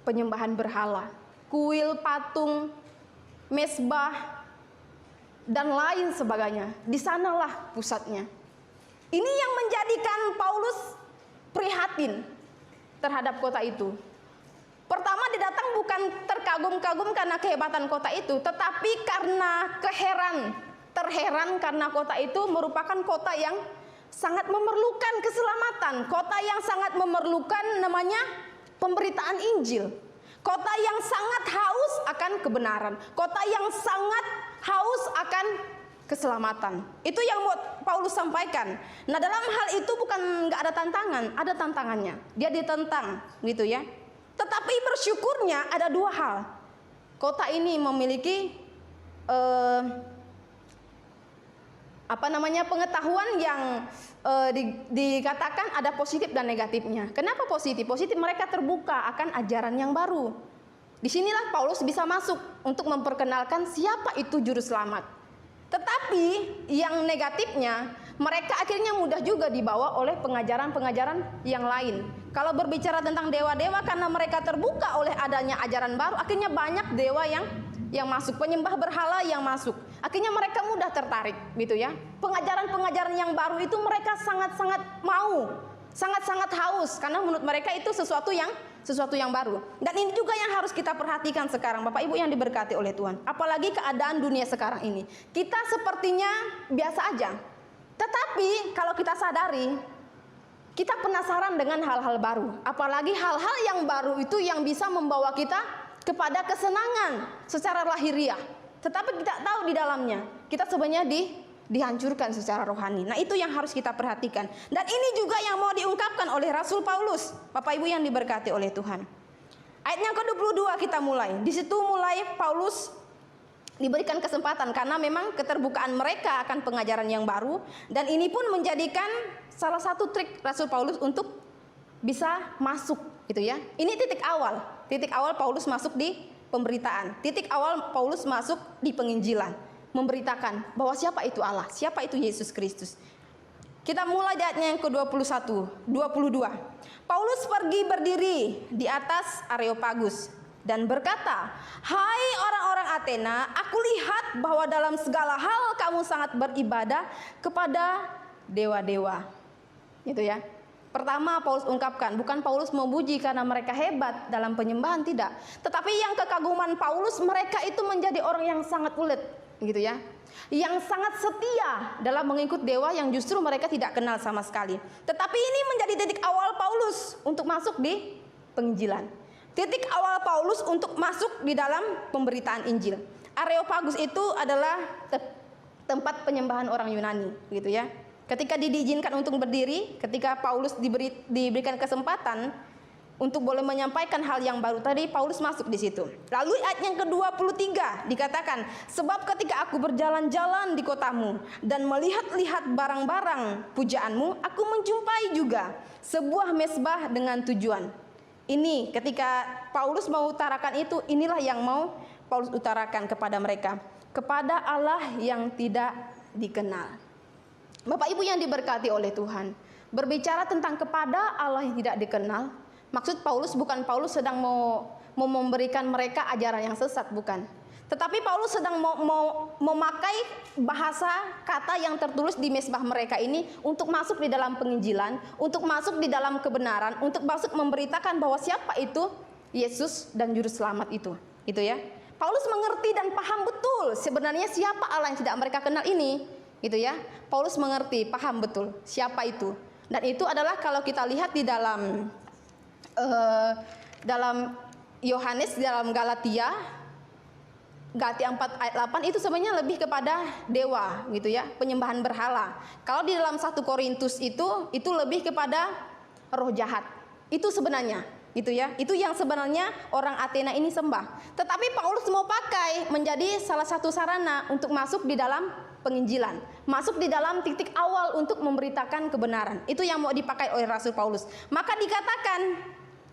penyembahan berhala, kuil, patung, mesbah, dan lain sebagainya. Di sanalah pusatnya. Ini yang menjadikan Paulus prihatin terhadap kota itu. Pertama, dia datang bukan terkagum-kagum karena kehebatan kota itu, tetapi karena terheran karena kota itu merupakan kota yang sangat memerlukan keselamatan, kota yang sangat memerlukan namanya pemberitaan Injil, kota yang sangat haus akan kebenaran, kota yang sangat haus akan keselamatan. Itu yang mau Paulus sampaikan. Nah, dalam hal itu bukan nggak ada tantangan, ada tantangannya. Dia ditentang, gitu ya. Tetapi bersyukurnya ada dua hal. Kota ini memiliki pengetahuan yang dikatakan ada positif dan negatifnya. Kenapa positif? Positif, mereka terbuka akan ajaran yang baru. Disinilah Paulus bisa masuk untuk memperkenalkan siapa itu juru selamat. Tetapi yang negatifnya, mereka akhirnya mudah juga dibawa oleh pengajaran-pengajaran yang lain. Kalau berbicara tentang dewa-dewa, karena mereka terbuka oleh adanya ajaran baru, akhirnya banyak dewa yang masuk, penyembah berhala yang masuk. Akhirnya mereka mudah tertarik, gitu ya. Pengajaran-pengajaran yang baru itu mereka sangat-sangat mau, sangat-sangat haus, karena menurut mereka itu sesuatu yang baru. Dan ini juga yang harus kita perhatikan sekarang, Bapak Ibu yang diberkati oleh Tuhan. Apalagi keadaan dunia sekarang ini. Kita sepertinya biasa aja. Tetapi kalau kita sadari, kita penasaran dengan hal-hal baru. Apalagi hal-hal yang baru itu yang bisa membawa kita kepada kesenangan secara lahiriah. Tetapi kita tahu di dalamnya, kita sebenarnya dihancurkan secara rohani. Nah, itu yang harus kita perhatikan. Dan ini juga yang mau diungkapkan oleh Rasul Paulus, Bapak Ibu yang diberkati oleh Tuhan. Ayat yang ke-22 kita mulai. Di situ mulai Paulus diberikan kesempatan karena memang keterbukaan mereka akan pengajaran yang baru, dan ini pun menjadikan salah satu trik Rasul Paulus untuk bisa masuk, gitu ya. Ini titik awal Paulus masuk di pemberitaan. Titik awal Paulus masuk di penginjilan. Memberitakan bahwa siapa itu Allah, siapa itu Yesus Kristus. Kita mulai ayatnya yang ke-21, 22. Paulus pergi berdiri di atas Areopagus dan berkata, "Hai orang-orang Athena, aku lihat bahwa dalam segala hal kamu sangat beribadah kepada dewa-dewa." Gitu ya. Pertama Paulus ungkapkan, bukan Paulus memuji karena mereka hebat dalam penyembahan, tidak. Tetapi yang kekaguman Paulus, mereka itu menjadi orang yang sangat ulet, gitu ya, yang sangat setia dalam mengikut dewa yang justru mereka tidak kenal sama sekali. Tetapi ini menjadi titik awal Paulus untuk masuk di penginjilan. Titik awal Paulus untuk masuk di dalam pemberitaan Injil. Areopagus itu adalah tempat penyembahan orang Yunani, gitu ya. Ketika diizinkan untuk berdiri, ketika Paulus diberikan kesempatan untuk boleh menyampaikan hal yang baru tadi, Paulus masuk di situ. Lalu ayat yang ke-23 dikatakan, "Sebab ketika aku berjalan-jalan di kotamu dan melihat-lihat barang-barang pujaanmu, aku menjumpai juga sebuah mesbah dengan tujuan." Ini ketika Paulus mau utarakan itu, inilah yang mau Paulus utarakan kepada mereka, kepada Allah yang tidak dikenal. Bapak Ibu yang diberkati oleh Tuhan, berbicara tentang kepada Allah yang tidak dikenal, maksud Paulus bukan Paulus sedang mau memberikan mereka ajaran yang sesat, bukan. Tetapi Paulus sedang mau memakai bahasa kata yang tertulis di mesbah mereka ini untuk masuk di dalam penginjilan, untuk masuk di dalam kebenaran, untuk masuk memberitakan bahwa siapa itu Yesus dan juru selamat itu ya. Paulus mengerti dan paham betul sebenarnya siapa Allah yang tidak mereka kenal ini, gitu ya. Paulus mengerti, paham betul siapa itu. Dan itu adalah kalau kita lihat di dalam Yohanes, dalam Galatia 4 ayat 8 itu sebenarnya lebih kepada dewa, gitu ya, penyembahan berhala. Kalau di dalam 1 Korintus itu lebih kepada roh jahat. Itu sebenarnya, gitu ya. Itu yang sebenarnya orang Athena ini sembah. Tetapi Paulus mau pakai menjadi salah satu sarana untuk masuk di dalam penginjilan, masuk di dalam titik awal untuk memberitakan kebenaran. Itu yang mau dipakai oleh Rasul Paulus. Maka dikatakan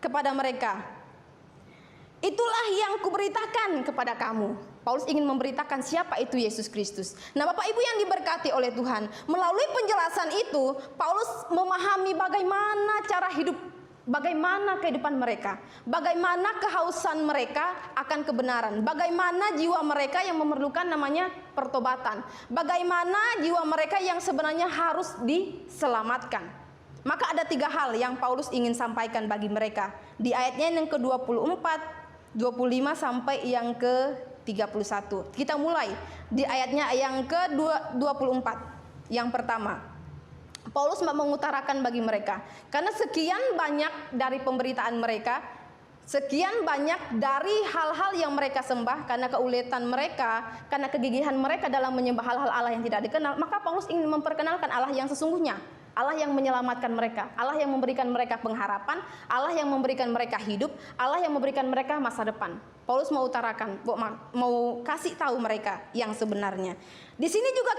kepada mereka, Itulah yang kuberitakan kepada kamu. Paulus ingin memberitakan siapa itu Yesus Kristus. Nah, Bapak Ibu yang diberkati oleh Tuhan, melalui penjelasan itu, Paulus memahami bagaimana cara hidup, bagaimana kehidupan mereka, bagaimana kehausan mereka akan kebenaran, bagaimana jiwa mereka yang memerlukan namanya pertobatan, bagaimana jiwa mereka yang sebenarnya harus diselamatkan. Maka ada 3 hal yang Paulus ingin sampaikan bagi mereka di ayatnya yang ke-24, 25 sampai yang ke-31. Kita mulai di ayatnya yang ke-24. Yang pertama, Paulus mengutarakan bagi mereka, karena sekian banyak dari pemberitaan mereka, sekian banyak dari hal-hal yang mereka sembah, karena keuletan mereka, karena kegigihan mereka dalam menyembah hal-hal Allah yang tidak dikenal, maka Paulus ingin memperkenalkan Allah yang sesungguhnya, Allah yang menyelamatkan mereka, Allah yang memberikan mereka pengharapan, Allah yang memberikan mereka hidup, Allah yang memberikan mereka masa depan. Paulus mau utarakan, mau kasih tahu mereka yang sebenarnya. Di sini juga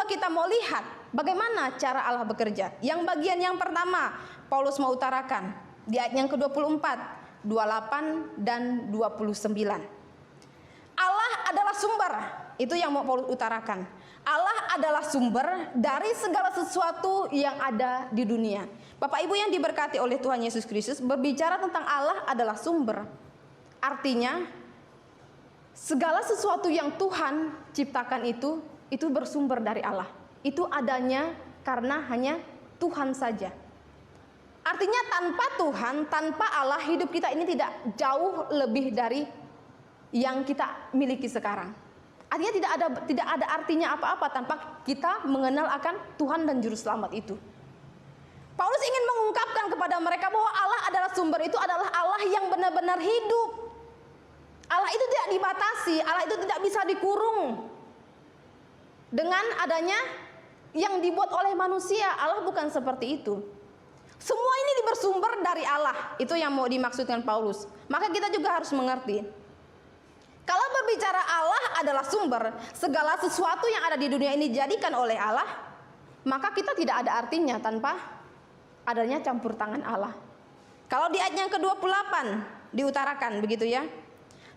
kita mau lihat bagaimana cara Allah bekerja. Yang bagian yang pertama, Paulus mau utarakan di ayat yang ke-24, 28 dan 29. Allah adalah sumber, itu yang mau Paulus utarakan. Allah adalah sumber dari segala sesuatu yang ada di dunia. Bapak Ibu yang diberkati oleh Tuhan Yesus Kristus, berbicara tentang Allah adalah sumber. Artinya segala sesuatu yang Tuhan ciptakan itu bersumber dari Allah. Itu adanya karena hanya Tuhan saja. Artinya tanpa Tuhan, tanpa Allah, hidup kita ini tidak jauh lebih dari yang kita miliki sekarang. Artinya tidak ada artinya apa-apa tanpa kita mengenal akan Tuhan dan Juru Selamat itu. Paulus ingin mengungkapkan kepada mereka bahwa Allah adalah sumber, itu adalah Allah yang benar-benar hidup. Allah itu tidak dibatasi, Allah itu tidak bisa dikurung dengan adanya yang dibuat oleh manusia. Allah bukan seperti itu. Semua ini bersumber dari Allah, itu yang mau dimaksudkan Paulus. Maka kita juga harus mengerti, kalau berbicara Allah adalah sumber, segala sesuatu yang ada di dunia ini dijadikan oleh Allah, maka kita tidak ada artinya tanpa adanya campur tangan Allah. Kalau di ayat yang ke-28 diutarakan begitu ya.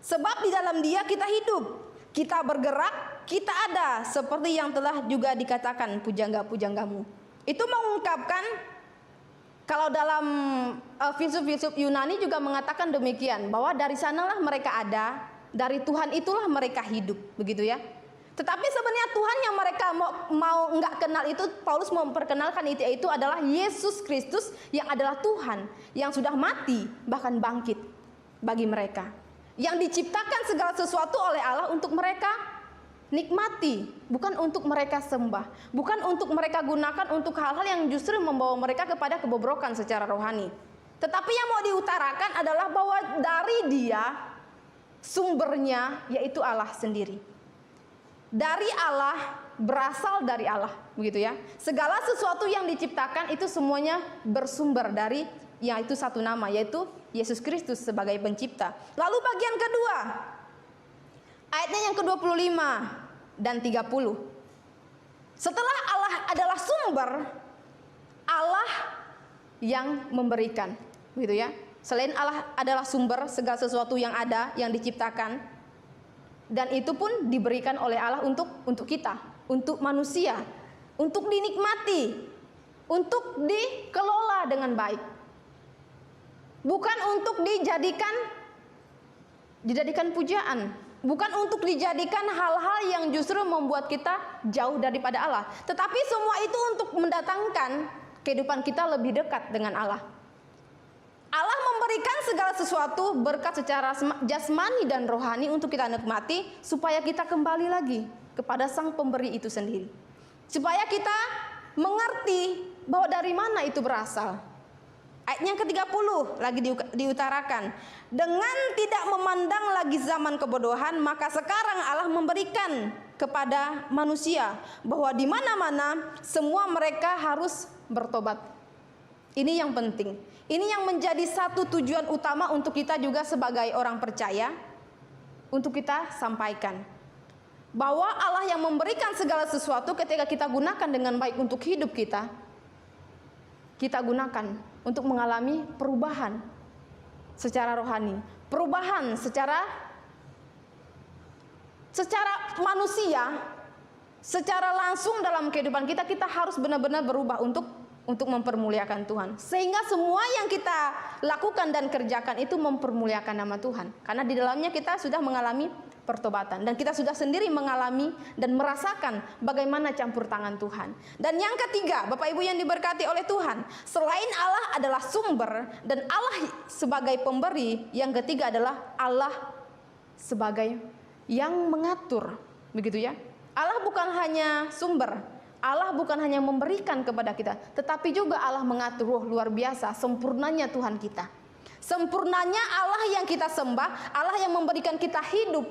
Sebab di dalam Dia kita hidup, kita bergerak, kita ada, seperti yang telah juga dikatakan pujangga-pujanggamu. Itu mengungkapkan, kalau dalam filsuf-filsuf Yunani juga mengatakan demikian, bahwa dari sanalah mereka ada, dari Tuhan itulah mereka hidup, begitu ya. Tetapi sebenarnya Tuhan yang mereka mau nggak kenal itu, Paulus mau memperkenalkan itu adalah Yesus Kristus yang adalah Tuhan, yang sudah mati bahkan bangkit bagi mereka, yang diciptakan segala sesuatu oleh Allah untuk mereka nikmati, bukan untuk mereka sembah, bukan untuk mereka gunakan untuk hal-hal yang justru membawa mereka kepada kebobrokan secara rohani. Tetapi yang mau diutarakan adalah bahwa dari Dia sumbernya yaitu Allah sendiri. Dari Allah, berasal dari Allah, begitu ya. Segala sesuatu yang diciptakan itu semuanya bersumber dari yaitu satu nama, yaitu Yesus Kristus sebagai pencipta. Lalu bagian kedua, ayatnya yang ke-25 dan 30. Setelah Allah adalah sumber, Allah yang memberikan, begitu ya. Selain Allah adalah sumber segala sesuatu yang ada, yang diciptakan, dan itu pun diberikan oleh Allah untuk kita, untuk manusia, untuk dinikmati, untuk dikelola dengan baik, bukan untuk dijadikan pujaan, bukan untuk dijadikan hal-hal yang justru membuat kita jauh daripada Allah, tetapi semua itu untuk mendatangkan kehidupan kita lebih dekat dengan Allah. Allah memberikan segala sesuatu berkat secara jasmani dan rohani untuk kita nikmati, supaya kita kembali lagi kepada Sang Pemberi itu sendiri, supaya kita mengerti bahwa dari mana itu berasal. Ayat yang ke-30 lagi diutarakan, dengan tidak memandang lagi zaman kebodohan, maka sekarang Allah memberikan kepada manusia bahwa di mana-mana semua mereka harus bertobat. Ini yang penting. Ini yang menjadi satu tujuan utama untuk kita juga sebagai orang percaya, untuk kita sampaikan. Bahwa Allah yang memberikan segala sesuatu, ketika kita gunakan dengan baik untuk hidup kita gunakan untuk mengalami perubahan. secara rohani, perubahan secara manusia, secara langsung dalam kehidupan kita, kita harus benar-benar berubah untuk mempermuliakan Tuhan. Sehingga semua yang kita lakukan dan kerjakan itu mempermuliakan nama Tuhan. Karena di dalamnya kita sudah mengalami pertobatan. Dan kita sudah sendiri mengalami dan merasakan bagaimana campur tangan Tuhan. Dan yang ketiga, Bapak Ibu yang diberkati oleh Tuhan, selain Allah adalah sumber dan Allah sebagai pemberi, yang ketiga adalah Allah sebagai yang mengatur. Begitu ya. Allah bukan hanya sumber, Allah bukan hanya memberikan kepada kita, tetapi juga Allah mengatur. Luar biasa sempurnanya Tuhan kita. Sempurnanya Allah yang kita sembah, Allah yang memberikan kita hidup,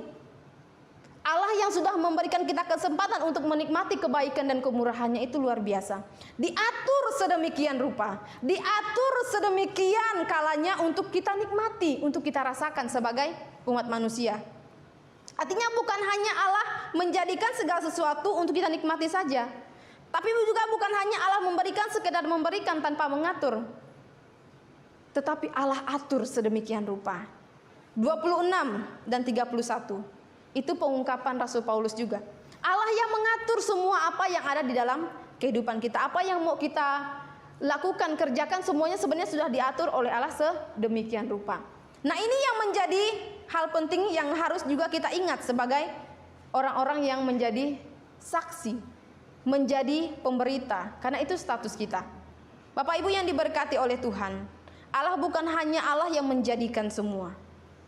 Allah yang sudah memberikan kita kesempatan untuk menikmati kebaikan dan kemurahannya, itu luar biasa. Diatur sedemikian rupa, diatur sedemikian kalanya untuk kita nikmati, untuk kita rasakan sebagai umat manusia. Artinya bukan hanya Allah menjadikan segala sesuatu untuk kita nikmati saja, tapi juga bukan hanya Allah memberikan sekedar memberikan tanpa mengatur, tetapi Allah atur sedemikian rupa. 26 dan 31 itu pengungkapan Rasul Paulus juga. Allah yang mengatur semua apa yang ada di dalam kehidupan kita. Apa yang mau kita lakukan, kerjakan, semuanya sebenarnya sudah diatur oleh Allah sedemikian rupa. Nah, ini yang menjadi hal penting yang harus juga kita ingat sebagai orang-orang yang menjadi saksi, menjadi pemberita, karena itu status kita. Bapak Ibu yang diberkati oleh Tuhan, Allah bukan hanya Allah yang menjadikan semua.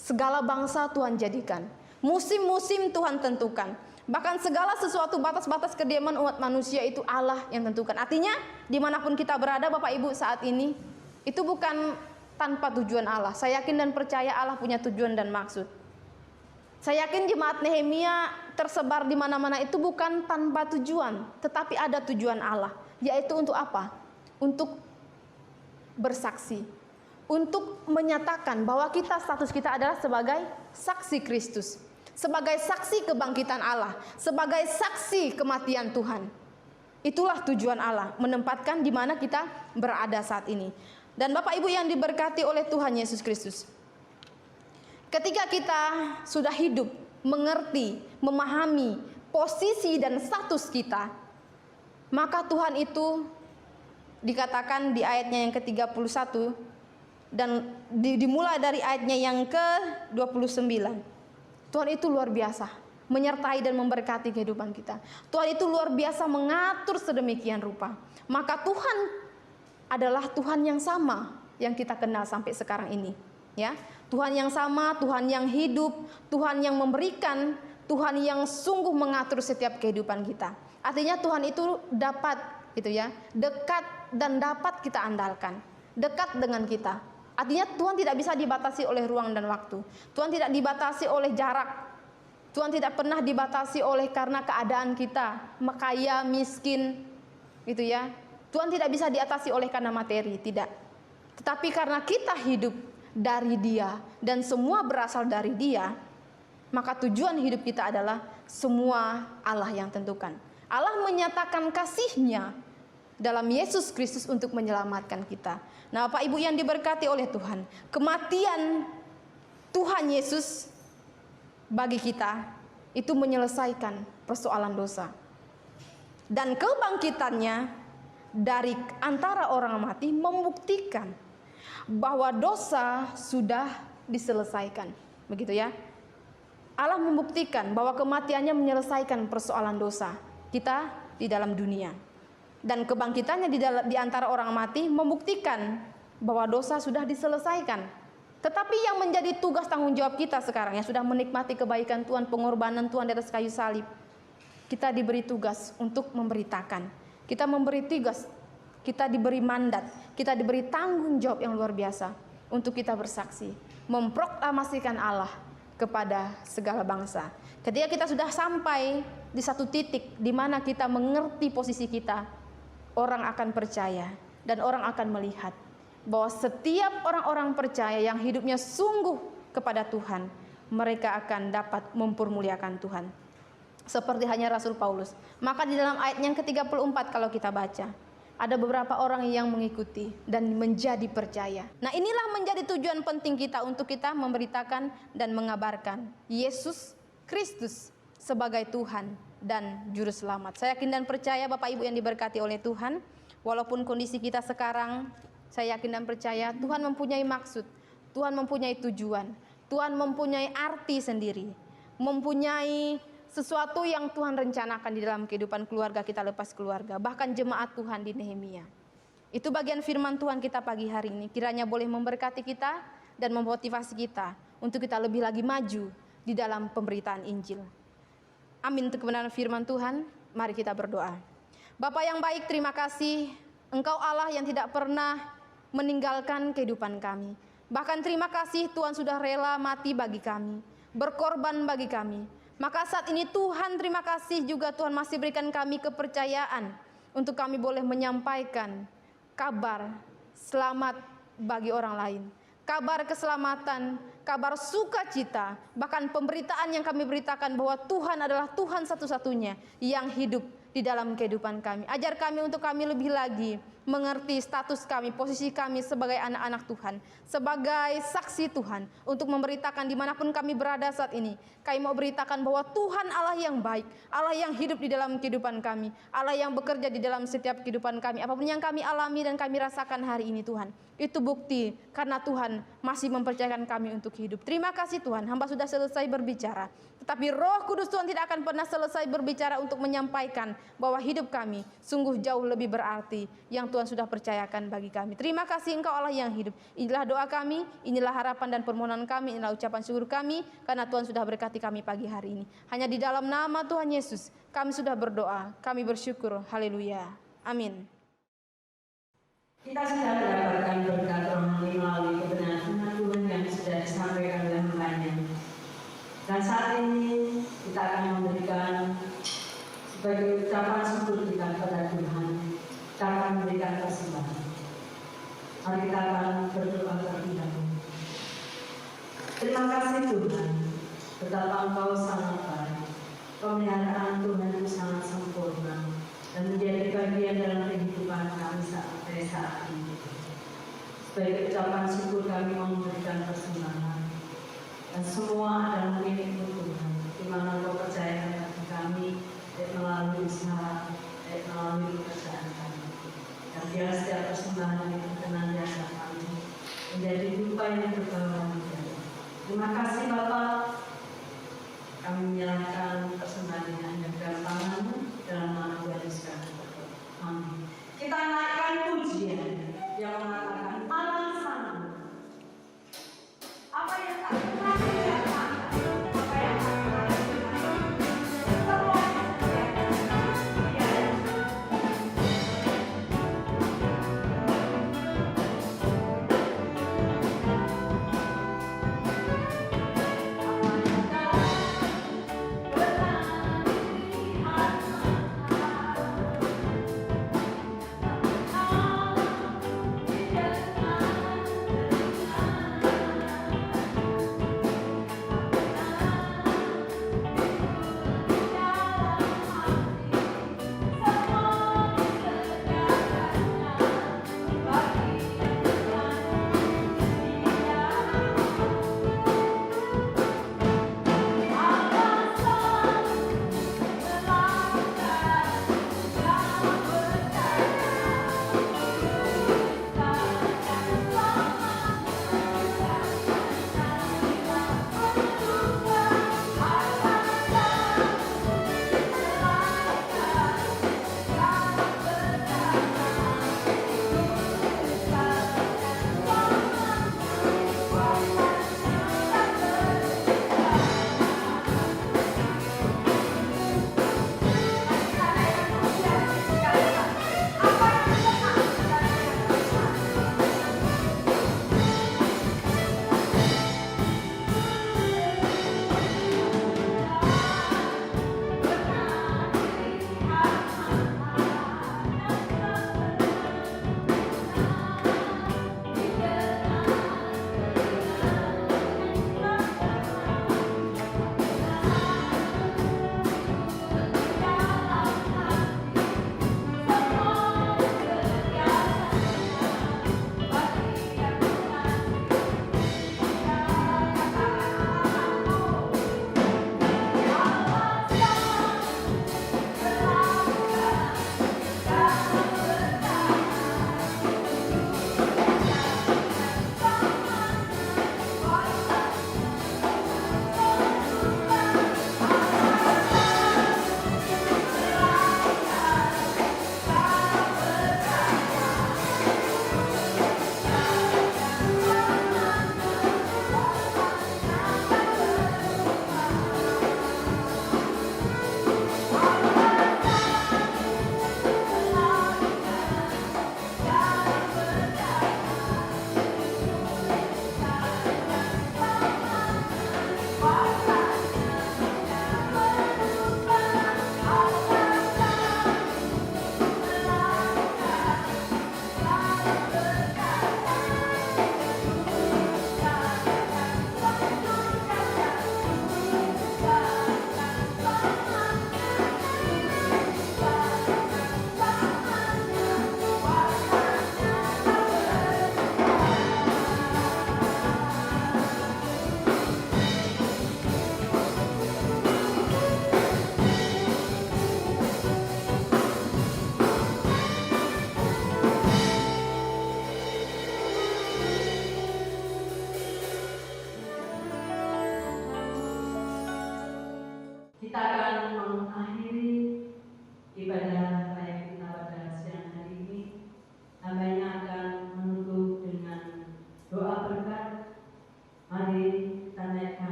Segala bangsa Tuhan jadikan, musim-musim Tuhan tentukan, bahkan segala sesuatu batas-batas kediaman umat manusia itu Allah yang tentukan. Artinya dimanapun kita berada Bapak Ibu saat ini, itu bukan tanpa tujuan Allah. Saya yakin dan percaya Allah punya tujuan dan maksud. Saya yakin jemaat Nehemia tersebar di mana-mana itu bukan tanpa tujuan, tetapi ada tujuan Allah, yaitu untuk apa? Untuk bersaksi, untuk menyatakan bahwa kita, status kita adalah sebagai saksi Kristus, sebagai saksi kebangkitan Allah, sebagai saksi kematian Tuhan. Itulah tujuan Allah, menempatkan di mana kita berada saat ini. Dan Bapak Ibu yang diberkati oleh Tuhan Yesus Kristus, ketika kita sudah hidup, mengerti, memahami posisi dan status kita, maka Tuhan itu dikatakan di ayatnya yang ke-31 dan dimulai dari ayatnya yang ke-29. Tuhan itu luar biasa menyertai dan memberkati kehidupan kita. Tuhan itu luar biasa mengatur sedemikian rupa. Maka Tuhan adalah Tuhan yang sama yang kita kenal sampai sekarang ini, ya. Tuhan yang sama, Tuhan yang hidup, Tuhan yang memberikan, Tuhan yang sungguh mengatur setiap kehidupan kita. Artinya Tuhan itu dapat, gitu ya, dekat dan dapat kita andalkan, dekat dengan kita. Artinya Tuhan tidak bisa dibatasi oleh ruang dan waktu. Tuhan tidak dibatasi oleh jarak. Tuhan tidak pernah dibatasi oleh karena keadaan kita, kaya, miskin, gitu ya. Tuhan tidak bisa diatasi oleh karena materi, tidak. Tetapi karena kita hidup dari Dia dan semua berasal dari Dia, maka tujuan hidup kita adalah semua Allah yang tentukan. Allah menyatakan kasih-Nya dalam Yesus Kristus untuk menyelamatkan kita. Nah, Bapak Ibu yang diberkati oleh Tuhan, kematian Tuhan Yesus bagi kita itu menyelesaikan persoalan dosa. Dan kebangkitannya dari antara orang mati membuktikan bahwa dosa sudah diselesaikan. Begitu ya. Allah membuktikan bahwa kematiannya menyelesaikan persoalan dosa kita di dalam dunia. Dan kebangkitannya di antara orang mati membuktikan bahwa dosa sudah diselesaikan. Tetapi yang menjadi tugas tanggung jawab kita sekarang, yang sudah menikmati kebaikan Tuhan, pengorbanan Tuhan di atas kayu salib, kita diberi tugas untuk memberitakan. Kita memberi tugas, kita diberi mandat, kita diberi tanggung jawab yang luar biasa untuk kita bersaksi, memproklamasikan Allah kepada segala bangsa. Ketika kita sudah sampai di satu titik di mana kita mengerti posisi kita, orang akan percaya dan orang akan melihat bahwa setiap orang-orang percaya yang hidupnya sungguh kepada Tuhan, mereka akan dapat mempermuliakan Tuhan. Seperti hanya Rasul Paulus. Maka di dalam ayat yang ke-34 kalau kita baca, ada beberapa orang yang mengikuti dan menjadi percaya. Nah, inilah menjadi tujuan penting kita untuk kita memberitakan dan mengabarkan Yesus Kristus sebagai Tuhan dan Juru Selamat. Saya yakin dan percaya Bapak Ibu yang diberkati oleh Tuhan, walaupun kondisi kita sekarang, saya yakin dan percaya Tuhan mempunyai maksud, Tuhan mempunyai tujuan, Tuhan mempunyai arti sendiri, mempunyai sesuatu yang Tuhan rencanakan di dalam kehidupan keluarga kita lepas keluarga, bahkan jemaat Tuhan di Nehemia. Itu bagian firman Tuhan kita pagi hari ini, kiranya boleh memberkati kita dan memotivasi kita untuk kita lebih lagi maju di dalam pemberitaan Injil. Amin untuk kebenaran firman Tuhan. Mari kita berdoa. Bapa yang baik, terima kasih Engkau Allah yang tidak pernah meninggalkan kehidupan kami. Bahkan terima kasih Tuhan sudah rela mati bagi kami, berkorban bagi kami. Maka saat ini Tuhan terima kasih juga Tuhan masih berikan kami kepercayaan untuk kami boleh menyampaikan kabar selamat bagi orang lain. Kabar keselamatan, kabar sukacita, bahkan pemberitaan yang kami beritakan bahwa Tuhan adalah Tuhan satu-satunya yang hidup di dalam kehidupan kami. Ajar kami untuk kami lebih lagi mengerti status kami, posisi kami sebagai anak-anak Tuhan, sebagai saksi Tuhan, untuk memberitakan dimanapun kami berada saat ini. Kami mau beritakan bahwa Tuhan Allah yang baik, Allah yang hidup di dalam kehidupan kami, Allah yang bekerja di dalam setiap kehidupan kami. Apapun yang kami alami dan kami rasakan hari ini Tuhan, itu bukti karena Tuhan masih mempercayakan kami untuk hidup. Terima kasih Tuhan, hamba sudah selesai berbicara, tetapi Roh Kudus Tuhan tidak akan pernah selesai berbicara untuk menyampaikan bahwa hidup kami sungguh jauh lebih berarti yang Tuhan sudah percayakan bagi kami. Terima kasih Engkau Allah yang hidup. Inilah doa kami, inilah harapan dan permohonan kami, inilah ucapan syukur kami karena Tuhan sudah berkati kami pagi hari ini. Hanya di dalam nama Tuhan Yesus kami sudah berdoa, kami bersyukur. Haleluya. Amin. Kita sudah mendapatkan berkat rohani melalui kebenaran firman Tuhan yang sudah disampaikan oleh hambanya. Dan saat ini kita akan memberikan sebagai ucapan syukur kita kepada Tuhan. Kita akan memberikan persembahan. Mari kita akan berdoa terlebih dahulu. Terima kasih Tuhan, betapa Engkau sangat baik. Pemeliharaan Tuhan itu sangat sempurna dan menjadi bagian dalam kehidupan kami sampai saat ini. Sebagai ucapan syukur kami mau memberikan persembahan. Dan semua adalah milik Tuhan, di mana Engkau percayakan bagi kami, melalui usaha, melalui pekerjaan kami. Dan biar setiap persembahan itu senantiasa kami menjadi dupa yang berbahagia. Terima kasih Bapak. Kami menyerahkan persembahan ini hanya dalam tangan-Mu, dalam nama Tuhan Yesus kami berdoa. Amin. Kita naikkan pujian yang mengatakan Allah sana. Apa yang tak pernah dilakukan, apa yang tak pernah dilakukan, semua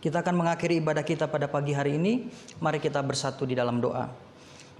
Kita akan mengakhiri ibadah kita pada pagi hari ini. Mari kita bersatu di dalam doa.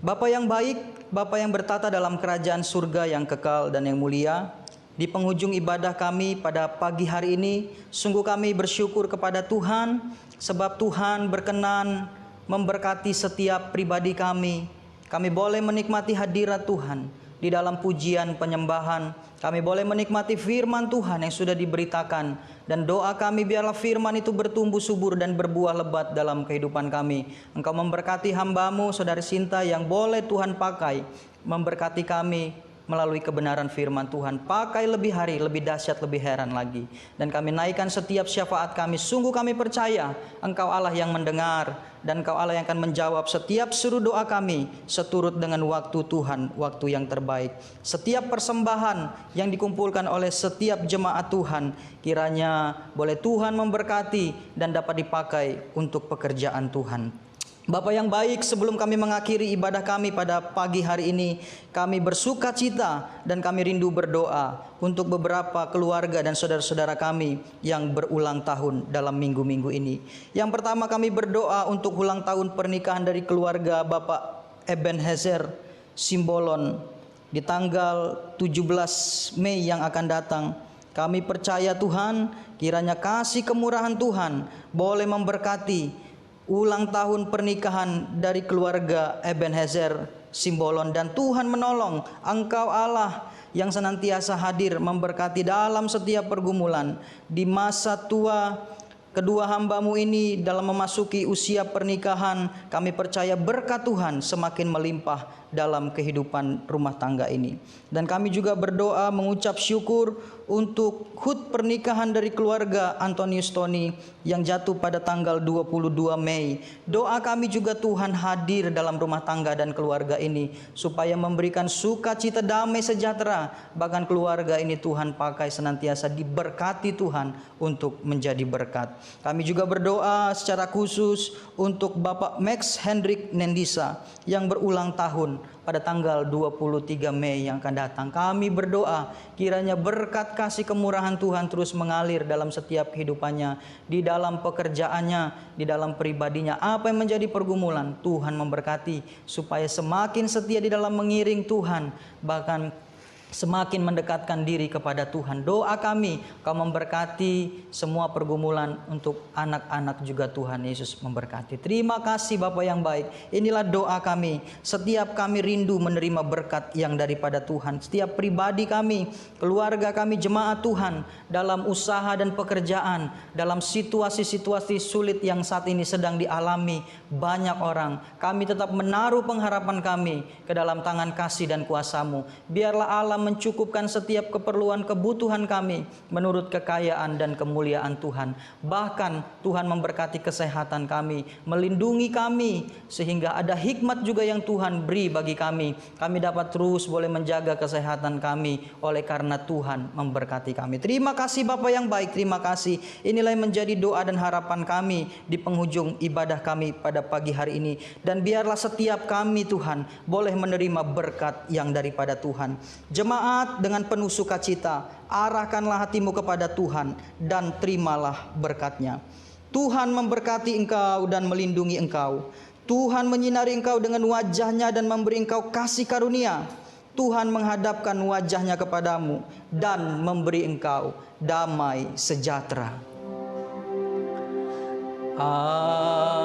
Bapa yang baik, Bapa yang bertata dalam kerajaan surga yang kekal dan yang mulia, di penghujung ibadah kami pada pagi hari ini, sungguh kami bersyukur kepada Tuhan, sebab Tuhan berkenan memberkati setiap pribadi kami. Kami boleh menikmati hadirat Tuhan di dalam pujian penyembahan. Kami boleh menikmati firman Tuhan yang sudah diberitakan. Dan doa kami biarlah firman itu bertumbuh subur dan berbuah lebat dalam kehidupan kami. Engkau memberkati hamba-Mu, Saudari Sinta, yang boleh Tuhan pakai memberkati kami melalui kebenaran firman Tuhan. Pakai lebih hari, lebih dahsyat, lebih heran lagi. Dan kami naikkan setiap syafaat kami. Sungguh kami percaya Engkau Allah yang mendengar, dan Engkau Allah yang akan menjawab setiap seru doa kami seturut dengan waktu Tuhan, waktu yang terbaik. Setiap persembahan yang dikumpulkan oleh setiap jemaat Tuhan, kiranya boleh Tuhan memberkati dan dapat dipakai untuk pekerjaan Tuhan. Bapa yang baik, sebelum kami mengakhiri ibadah kami pada pagi hari ini, kami bersuka cita dan kami rindu berdoa untuk beberapa keluarga dan saudara-saudara kami yang berulang tahun dalam minggu-minggu ini. Yang pertama, kami berdoa untuk ulang tahun pernikahan dari keluarga Bapak Ebenezer Simbolon di tanggal 17 Mei yang akan datang. Kami percaya Tuhan, kiranya kasih kemurahan Tuhan boleh memberkati ulang tahun pernikahan dari keluarga Ebenezer Simbolon, dan Tuhan menolong. Engkau Allah yang senantiasa hadir memberkati dalam setiap pergumulan. Di masa tua kedua hamba-Mu ini dalam memasuki usia pernikahan, kami percaya berkat Tuhan semakin melimpah dalam kehidupan rumah tangga ini. Dan kami juga berdoa mengucap syukur untuk hut pernikahan dari keluarga Antonius Tony yang jatuh pada tanggal 22 Mei. Doa kami juga Tuhan hadir dalam rumah tangga dan keluarga ini, supaya memberikan sukacita, damai sejahtera. Bahkan keluarga ini Tuhan pakai senantiasa diberkati Tuhan untuk menjadi berkat. Kami juga berdoa secara khusus untuk Bapak Max Hendrik Nendisa yang berulang tahun pada tanggal 23 Mei yang akan datang. Kami berdoa kiranya berkat kasih kemurahan Tuhan terus mengalir dalam setiap kehidupannya, di dalam pekerjaannya, di dalam pribadinya. Apa yang menjadi pergumulan, Tuhan memberkati supaya semakin setia di dalam mengiring Tuhan, bahkan semakin mendekatkan diri kepada Tuhan. Doa kami, Kau memberkati semua pergumulan untuk anak-anak juga Tuhan Yesus memberkati. Terima kasih Bapa yang baik. Inilah doa kami. Setiap kami rindu menerima berkat yang daripada Tuhan. Setiap pribadi kami, keluarga kami, jemaat Tuhan, dalam usaha dan pekerjaan, dalam situasi-situasi sulit yang saat ini sedang dialami banyak orang, kami tetap menaruh pengharapan kami ke dalam tangan kasih dan kuasa-Mu. Biarlah Allah mencukupkan setiap keperluan kebutuhan kami menurut kekayaan dan kemuliaan Tuhan. Bahkan Tuhan memberkati kesehatan kami, melindungi kami, sehingga ada hikmat juga yang Tuhan beri bagi kami. Kami dapat terus boleh menjaga kesehatan kami oleh karena Tuhan memberkati kami. Terima kasih Bapa yang baik, terima kasih. Inilah yang menjadi doa dan harapan kami di penghujung ibadah kami pada pagi hari ini. Dan biarlah setiap kami Tuhan boleh menerima berkat yang daripada Tuhan. Jemaat, dengan penuh sukacita, arahkanlah hatimu kepada Tuhan dan terimalah berkat-Nya. Tuhan memberkati engkau dan melindungi engkau. Tuhan menyinari engkau dengan wajah-Nya dan memberi engkau kasih karunia. Tuhan menghadapkan wajah-Nya kepadamu dan memberi engkau damai sejahtera. Amin.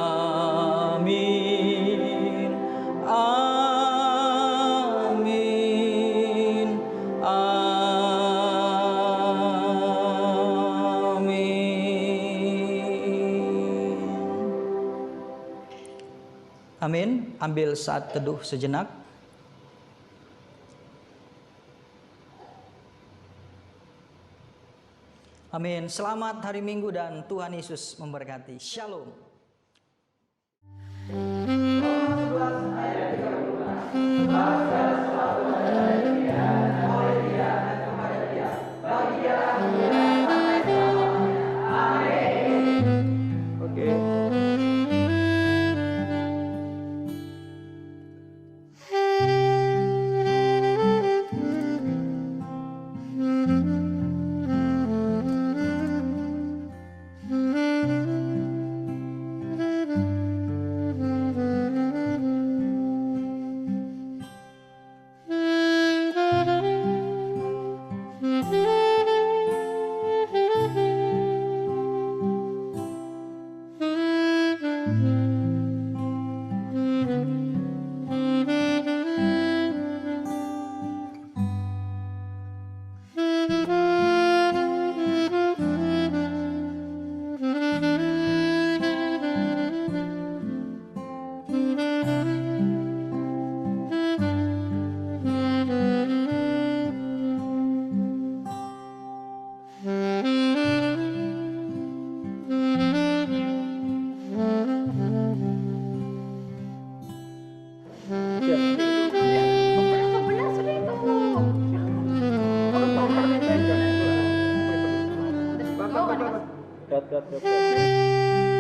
Amin. Amin. Amin. Ambil saat teduh sejenak. Amin. Selamat hari Minggu dan Tuhan Yesus memberkati. Shalom. cut.